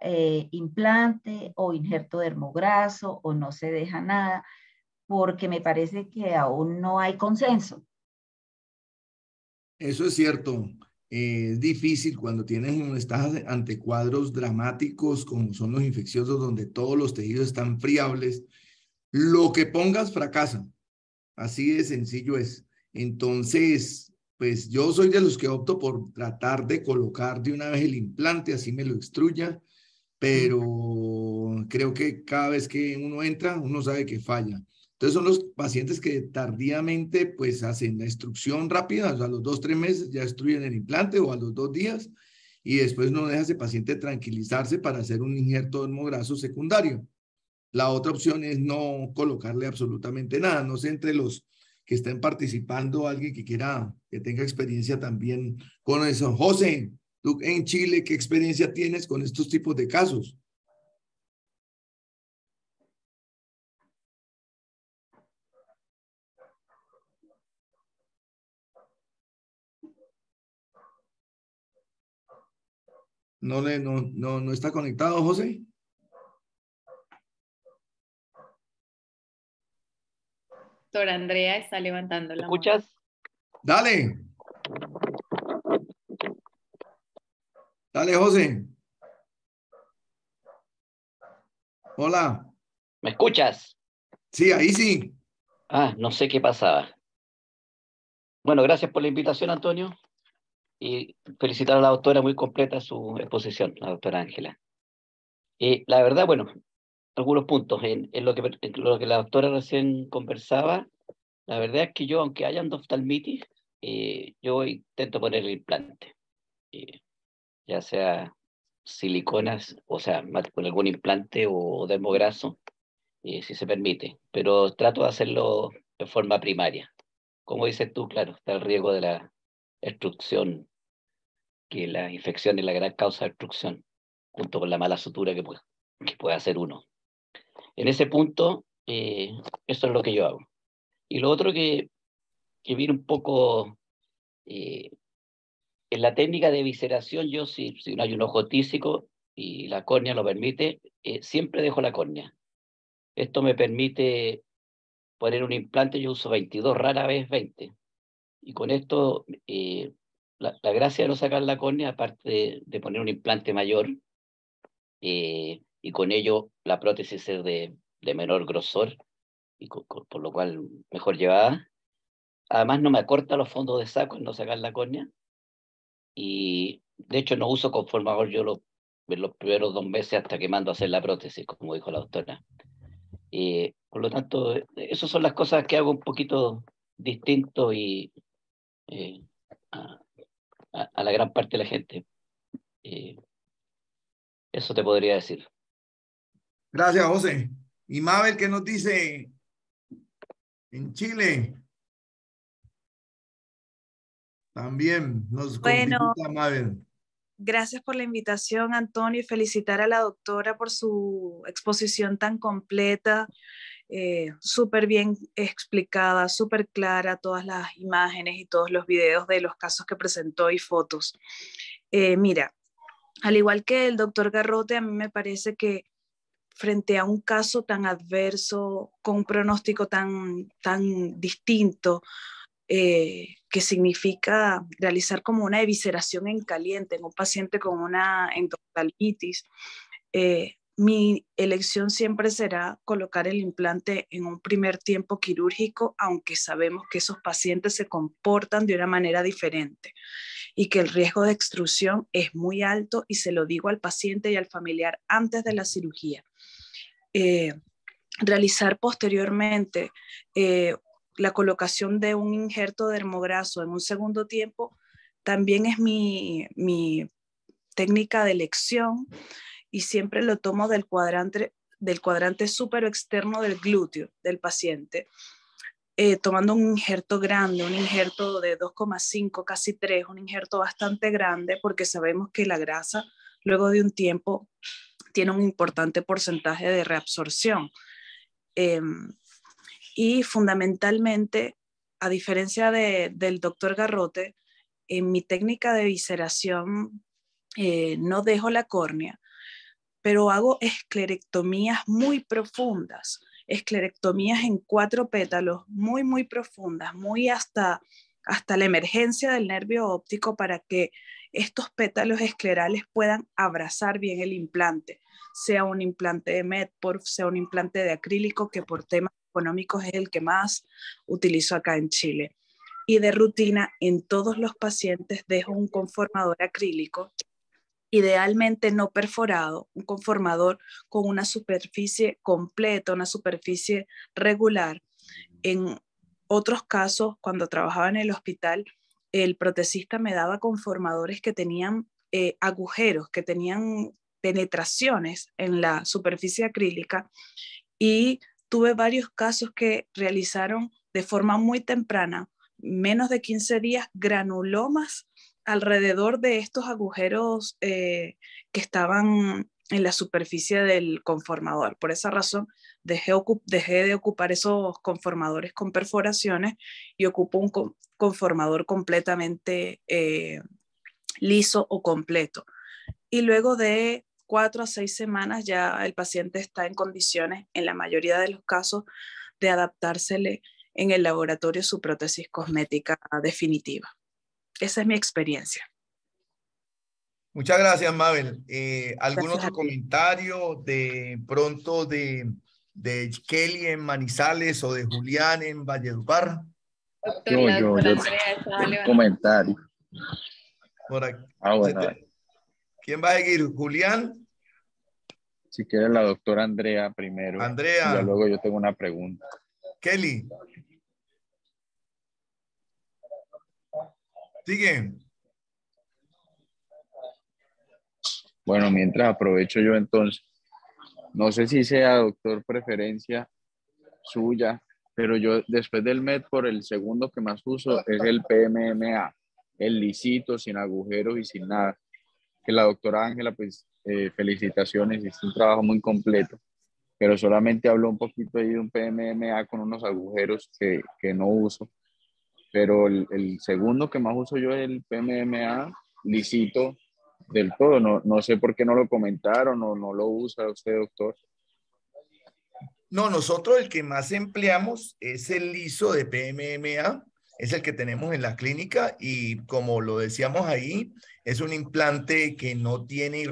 implante o injerto dermograso o no se deja nada, porque me parece que aún no hay consenso. Eso es cierto. Es difícil cuando estás ante cuadros dramáticos como son los infecciosos, donde todos los tejidos están friables. Lo que pongas fracasa. Así de sencillo es. Entonces, pues yo soy de los que opto por tratar de colocar de una vez el implante, así me lo extruya, pero creo que cada vez que uno entra, uno sabe que falla. Entonces son los pacientes que tardíamente pues hacen la extrusión rápida, o sea, a los 2, 3 meses ya extruyen el implante o a los 2 días y después no deja a ese paciente tranquilizarse para hacer un injerto dermograso secundario. La otra opción es no colocarle absolutamente nada. No sé, entre los que estén participando, alguien que quiera, que tenga experiencia también con eso. José, tú en Chile, ¿qué experiencia tienes con estos tipos de casos? No está conectado, José. Doctora Andrea está levantando la mano. ¿Escuchas? Dale. Dale, José. Hola. ¿Me escuchas? Sí, ahí sí. Ah, no sé qué pasaba. Bueno, gracias por la invitación, Antonio, y felicitar a la doctora, muy completa su exposición, la doctora Ángela. La verdad, bueno, algunos puntos en lo que la doctora recién conversaba. La verdad es que yo, aunque haya endoftalmitis, yo intento poner el implante, eh, ya sea siliconas, o sea, con algún implante o dermograso, si se permite, pero trato de hacerlo de forma primaria. Como dices tú, claro, está el riesgo de la obstrucción, que la infección es la gran causa de obstrucción, junto con la mala sutura que puede hacer uno. En ese punto, eso es lo que yo hago. Y lo otro que viene un poco eh, en la técnica de visceración, yo si no hay un ojo tísico y la córnea lo permite, siempre dejo la córnea. Esto me permite poner un implante, yo uso 22, rara vez 20. Y con esto, la gracia de no sacar la córnea, aparte de poner un implante mayor, y con ello la prótesis es de menor grosor, y por lo cual mejor llevada. Además no me acorta los fondos de saco en no sacar la córnea. Y de hecho no uso conformador yo los primeros 2 meses hasta que mando a hacer la prótesis, como dijo la doctora. Por lo tanto, esas son las cosas que hago un poquito distinto y eh, a, a la gran parte de la gente. Eso te podría decir. Gracias, José. Y Mabel, ¿qué nos dice en Chile? También nos Bueno, contribuye Mabel. gracias por la invitación, Antonio, y felicitar a la doctora por su exposición tan completa, súper bien explicada, súper clara, todas las imágenes y todos los videos de los casos que presentó y fotos. Mira, al igual que el doctor Garrote, a mí me parece que frente a un caso tan adverso, con un pronóstico tan distinto, que significa realizar como una evisceración en caliente en un paciente con una endoftalmitis, mi elección siempre será colocar el implante en un primer tiempo quirúrgico, aunque sabemos que esos pacientes se comportan de una manera diferente y que el riesgo de extrusión es muy alto, y se lo digo al paciente y al familiar antes de la cirugía. Realizar posteriormente la colocación de un injerto dermograso en un segundo tiempo también es mi técnica de elección, y siempre lo tomo del cuadrante súper externo del glúteo del paciente. tomando un injerto grande, un injerto de 2,5, casi 3, un injerto bastante grande, porque sabemos que la grasa luego de un tiempo tiene un importante porcentaje de reabsorción. Y fundamentalmente, a diferencia del doctor Garrote, en mi técnica de visceración no dejo la córnea, pero hago esclerectomías muy profundas, esclerectomías en 4 pétalos muy, muy profundas, muy hasta la emergencia del nervio óptico para que estos pétalos esclerales puedan abrazar bien el implante, sea un implante de Medport, sea un implante de acrílico, que por temas económicos es el que más utilizo acá en Chile. Y de rutina, en todos los pacientes dejo un conformador acrílico, idealmente no perforado, un conformador con una superficie completa, una superficie regular. En otros casos, cuando trabajaba en el hospital, el protecista me daba conformadores que tenían agujeros, que tenían penetraciones en la superficie acrílica, y tuve varios casos que realizaron de forma muy temprana, menos de 15 días, granulomas alrededor de estos agujeros que estaban en la superficie del conformador. Por esa razón dejé de ocupar esos conformadores con perforaciones y ocupo un conformador completamente liso o completo. Y luego de 4 a 6 semanas ya el paciente está en condiciones, en la mayoría de los casos, de adaptársele en el laboratorio su prótesis cosmética definitiva. Esa es mi experiencia. Muchas gracias, Mabel. ¿Algún Gracias otro a ti. comentario de pronto de Kelly en Manizales o de Julián en Valledupar? Doctor, la doctora Andrea estaba Un levantando. comentario. Por aquí. Bueno, ¿Quién va a seguir? ¿Julián? si quiere la doctora Andrea primero, y ya Andrea. luego yo tengo una pregunta. Kelly. Sigue. Bueno, mientras aprovecho yo entonces, no sé si sea, doctor, preferencia suya, pero yo después del Medport, el segundo que más uso es el PMMA, el lisito, sin agujeros y sin nada. Que la doctora Ángela, pues felicitaciones, hizo un trabajo muy completo, pero solamente habló un poquito ahí de un PMMA con unos agujeros que no uso. Pero el segundo que más uso yo es el PMMA lisito del todo. No sé por qué no lo comentaron o no lo usa usted, doctor. No, nosotros el que más empleamos es el liso de PMMA, es el que tenemos en la clínica y como lo decíamos ahí, es un implante que no tiene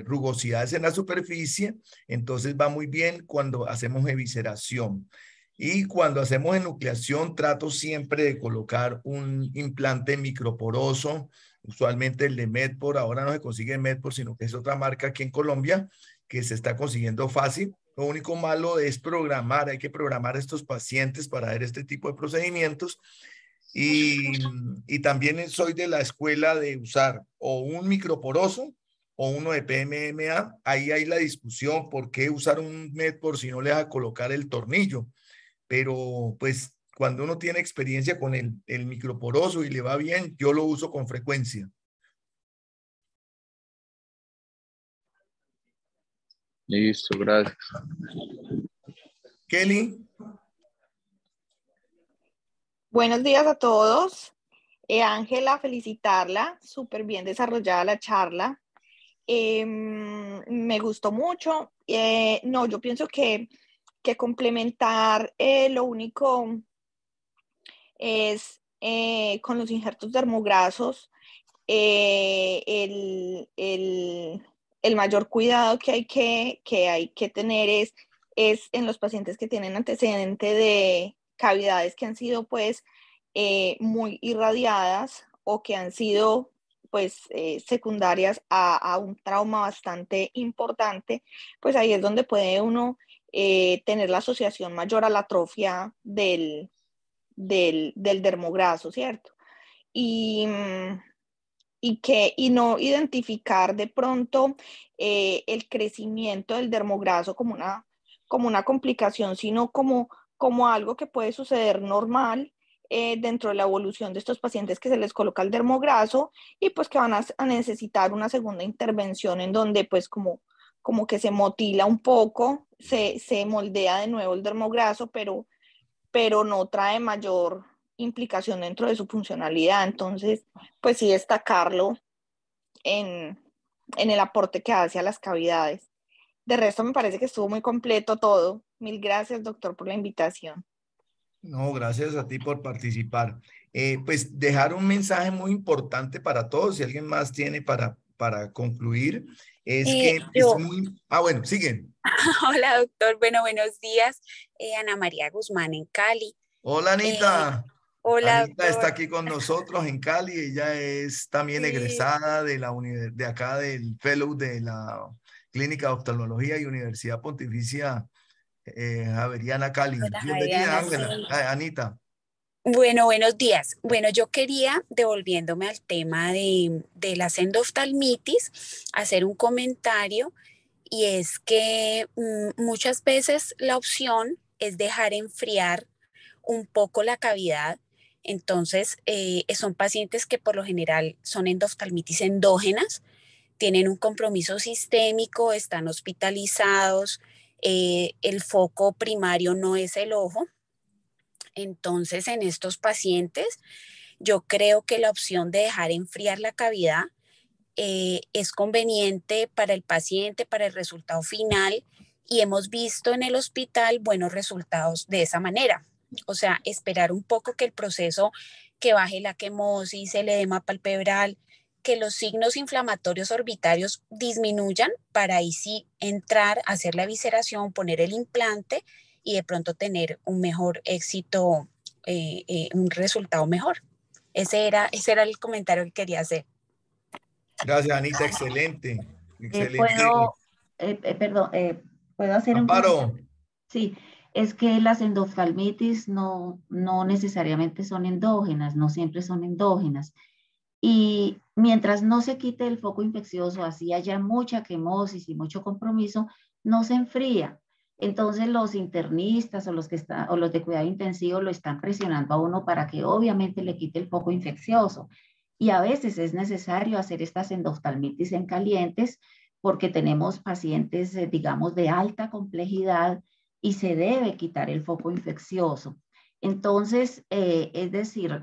rugosidades en la superficie, entonces va muy bien cuando hacemos evisceración. Y cuando hacemos enucleación, trato siempre de colocar un implante microporoso, usualmente el de Medport, ahora no se consigue Medport, sino que es otra marca aquí en Colombia, que se está consiguiendo fácil. Lo único malo es programar, hay que programar a estos pacientes para ver este tipo de procedimientos. Y también soy de la escuela de usar o un microporoso o uno de PMMA. Ahí hay la discusión, ¿por qué usar un Medport si no le vas a colocar el tornillo? Pero pues cuando uno tiene experiencia con el microporoso y le va bien, yo lo uso con frecuencia. Listo, gracias. Kelly. Buenos días a todos. Ángela, felicitarla, súper bien desarrollada la charla. Me gustó mucho. No, yo pienso que complementar lo único es con los injertos dermograsos el mayor cuidado que hay que tener es en los pacientes que tienen antecedente de cavidades que han sido pues muy irradiadas o que han sido pues secundarias a un trauma bastante importante, pues ahí es donde puede uno tener la asociación mayor a la atrofia del dermograso, ¿cierto? Y no identificar de pronto el crecimiento del dermograso como una complicación, sino como como algo que puede suceder normal dentro de la evolución de estos pacientes que se les coloca el dermograso y pues que van a necesitar una segunda intervención en donde pues como que se motila un poco, se moldea de nuevo el dermograso, pero no trae mayor implicación dentro de su funcionalidad. Entonces, pues sí destacarlo en el aporte que hace a las cavidades. De resto, me parece que estuvo muy completo todo. Mil gracias, doctor, por la invitación. No, gracias a ti por participar. Pues dejar un mensaje muy importante para todos, si alguien más tiene para concluir, es que es muy... Ah, bueno, siguen. Hola, doctor. Bueno, buenos días. Ana María Guzmán en Cali. Hola, Anita. Hola, Anita doctor. está aquí con nosotros en Cali. Ella es también egresada de de acá del Fellow de la Clínica de Oftalmología y Universidad Pontificia Javeriana Cali. Hola, Bienvenida, Javeriana, Ángela. sí. Anita. Bueno, buenos días. Bueno, yo quería, devolviéndome al tema de la endoftalmitis, hacer un comentario, y es que muchas veces la opción es dejar enfriar un poco la cavidad. Entonces, son pacientes que por lo general son endoftalmitis endógenas, tienen un compromiso sistémico, están hospitalizados, el foco primario no es el ojo. Entonces, en estos pacientes, yo creo que la opción de dejar enfriar la cavidad es conveniente para el paciente, para el resultado final, y hemos visto en el hospital buenos resultados de esa manera. O sea, esperar un poco que el proceso, que baje la quemosis, el edema palpebral, que los signos inflamatorios orbitarios disminuyan para ahí sí entrar, hacer la evisceración, poner el implante y de pronto tener un mejor éxito, un resultado mejor. Ese era el comentario que quería hacer. Gracias, Anita. Excelente. ¿Puedo hacer un comentario? Amparo. Sí, es que las endoftalmitis no necesariamente son endógenas, no siempre son endógenas. Y mientras no se quite el foco infeccioso, así haya mucha quemosis y mucho compromiso, no se enfría. Entonces los internistas o los de cuidado intensivo lo están presionando a uno para que obviamente le quite el foco infeccioso. Y a veces es necesario hacer estas endoftalmitis en calientes porque tenemos pacientes, digamos, de alta complejidad y se debe quitar el foco infeccioso. Entonces, es decir,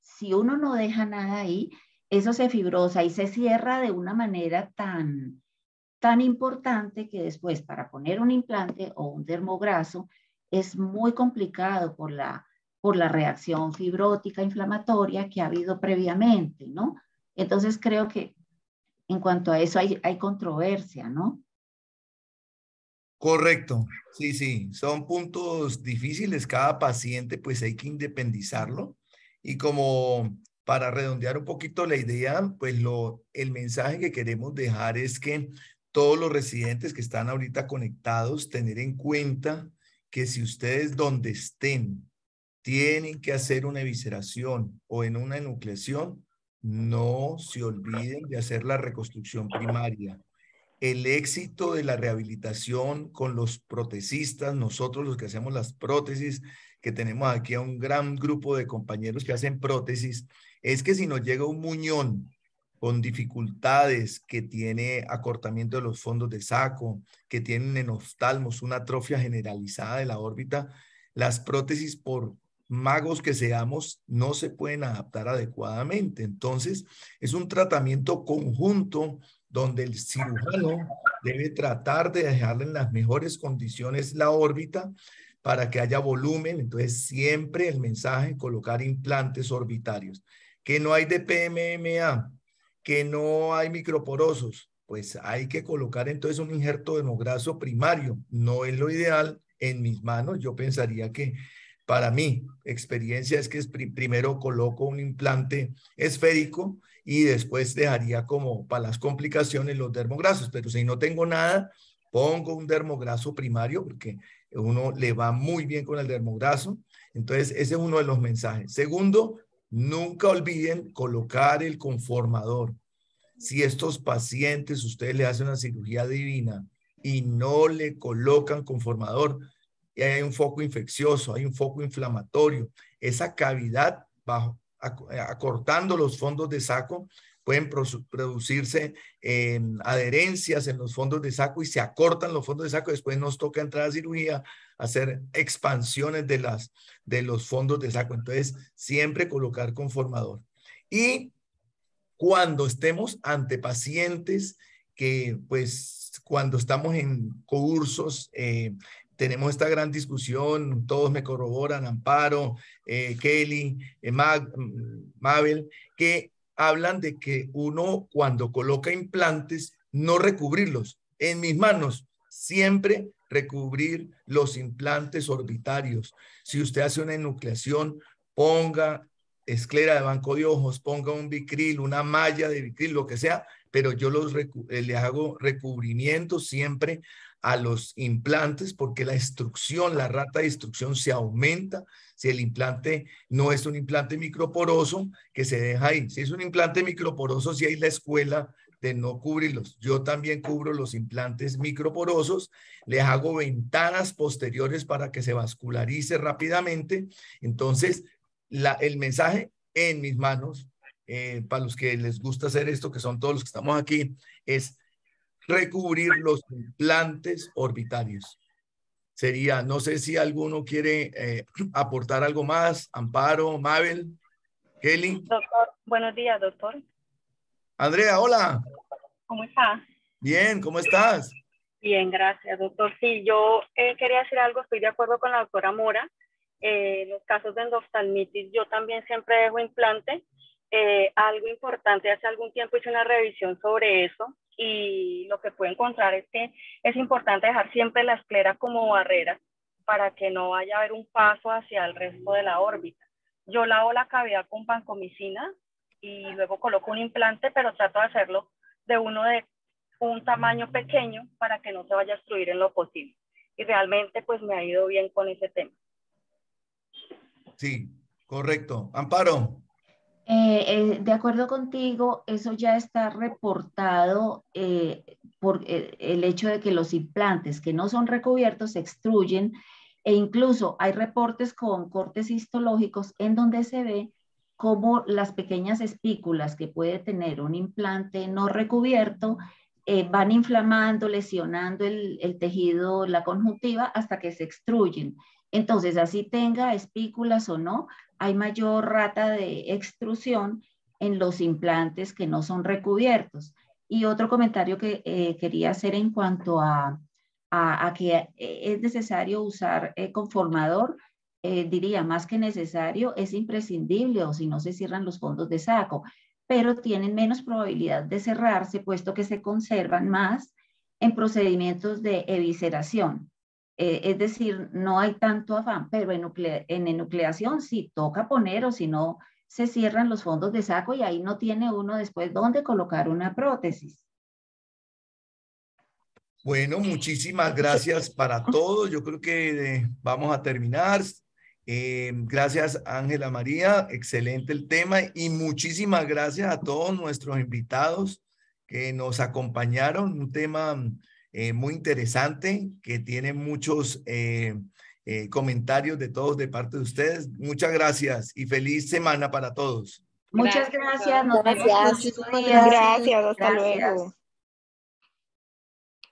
si uno no deja nada ahí, eso se fibrosa y se cierra de una manera tan importante que después para poner un implante o un dermograso es muy complicado por la reacción fibrótica inflamatoria que ha habido previamente, ¿no? Entonces creo que en cuanto a eso hay controversia, ¿no? Correcto. Sí, sí. Son puntos difíciles. Cada paciente, pues hay que independizarlo. Y como para redondear un poquito la idea, pues el mensaje que queremos dejar es que todos los residentes que están ahorita conectados, tener en cuenta que si ustedes donde estén tienen que hacer una evisceración o en una enucleación, no se olviden de hacer la reconstrucción primaria. El éxito de la rehabilitación con los protecistas, nosotros los que hacemos las prótesis, que tenemos aquí a un gran grupo de compañeros que hacen prótesis, es que si nos llega un muñón con dificultades, que tiene acortamiento de los fondos de saco, que tienen en oftalmos una atrofia generalizada de la órbita, las prótesis, por magos que seamos, no se pueden adaptar adecuadamente. Entonces, es un tratamiento conjunto donde el cirujano debe tratar de dejarle en las mejores condiciones la órbita para que haya volumen. Entonces, siempre el mensaje, colocar implantes orbitarios. Que no hay de PMMA, que no hay microporosos, pues hay que colocar entonces un injerto dermograso primario. No es lo ideal en mis manos. Yo pensaría que para mí, experiencia es que primero coloco un implante esférico y después dejaría como para las complicaciones los dermograsos. Pero si no tengo nada, pongo un dermograso primario porque uno le va muy bien con el dermograso. Entonces, ese es uno de los mensajes. Segundo, nunca olviden colocar el conformador. Si estos pacientes, ustedes le hacen una cirugía divina y no le colocan conformador, y hay un foco infeccioso, hay un foco inflamatorio. Esa cavidad acortando los fondos de saco, pueden producirse adherencias en los fondos de saco y se acortan los fondos de saco. Después nos toca entrar a cirugía, hacer expansiones de los fondos de saco. Entonces, siempre colocar conformador. Y cuando estemos ante pacientes que, pues, cuando estamos en cursos, tenemos esta gran discusión, todos me corroboran, Amparo, Kelly, Mabel, que hablan de que uno cuando coloca implantes, no recubrirlos. En mis manos, siempre recubrir los implantes orbitarios. Si usted hace una enucleación, ponga esclera de banco de ojos, ponga un Vicryl, una malla de Vicryl, lo que sea, pero yo le hago recubrimiento siempre a los implantes porque la instrucción, la rata de instrucción se aumenta si el implante no es un implante microporoso que se deja ahí. Si es un implante microporoso, si hay la escuela de no cubrirlos. Yo también cubro los implantes microporosos, les hago ventanas posteriores para que se vascularice rápidamente. Entonces, el mensaje en mis manos, para los que les gusta hacer esto, que son todos los que estamos aquí, es recubrir los implantes orbitarios. Sería, no sé si alguno quiere aportar algo más. Amparo, Mabel, Kelly. Doctor, buenos días, doctor. Andrea, hola. ¿Cómo está? Bien, ¿cómo estás? Bien, gracias, doctor. Sí, yo quería decir algo, estoy de acuerdo con la doctora Mora. Los casos de endoftalmitis, yo también siempre dejo implante. Algo importante, hace algún tiempo hice una revisión sobre eso y lo que puedo encontrar es que es importante dejar siempre la esclera como barrera para que no vaya a haber un paso hacia el resto de la órbita. Yo lavo la cavidad con vancomicina y luego coloco un implante, pero trato de hacerlo de un tamaño pequeño para que no se vaya a obstruir en lo posible. Y realmente pues me ha ido bien con ese tema. Sí, correcto. Amparo. De acuerdo contigo, eso ya está reportado por el hecho de que los implantes que no son recubiertos se extruyen e incluso hay reportes con cortes histológicos en donde se ve cómo las pequeñas espículas que puede tener un implante no recubierto van inflamando, lesionando el tejido, la conjuntiva, hasta que se extruyen. Entonces, así tenga espículas o no, hay mayor rata de extrusión en los implantes que no son recubiertos. Y otro comentario que quería hacer en cuanto a que es necesario usar conformador, diría más que necesario, es imprescindible o si no se cierran los fondos de saco, pero tienen menos probabilidad de cerrarse puesto que se conservan más en procedimientos de evisceración. Es decir, no hay tanto afán, pero en enucleación sí toca poner o si no se cierran los fondos de saco y ahí no tiene uno después dónde colocar una prótesis. Bueno, muchísimas gracias para todos. Yo creo que vamos a terminar. Gracias, Ángela María. Excelente el tema y muchísimas gracias a todos nuestros invitados que nos acompañaron. Un tema muy interesante que tiene muchos comentarios de todos de parte de ustedes. Muchas gracias y feliz semana para todos. Muchas gracias. Nos vemos. Gracias, hasta luego.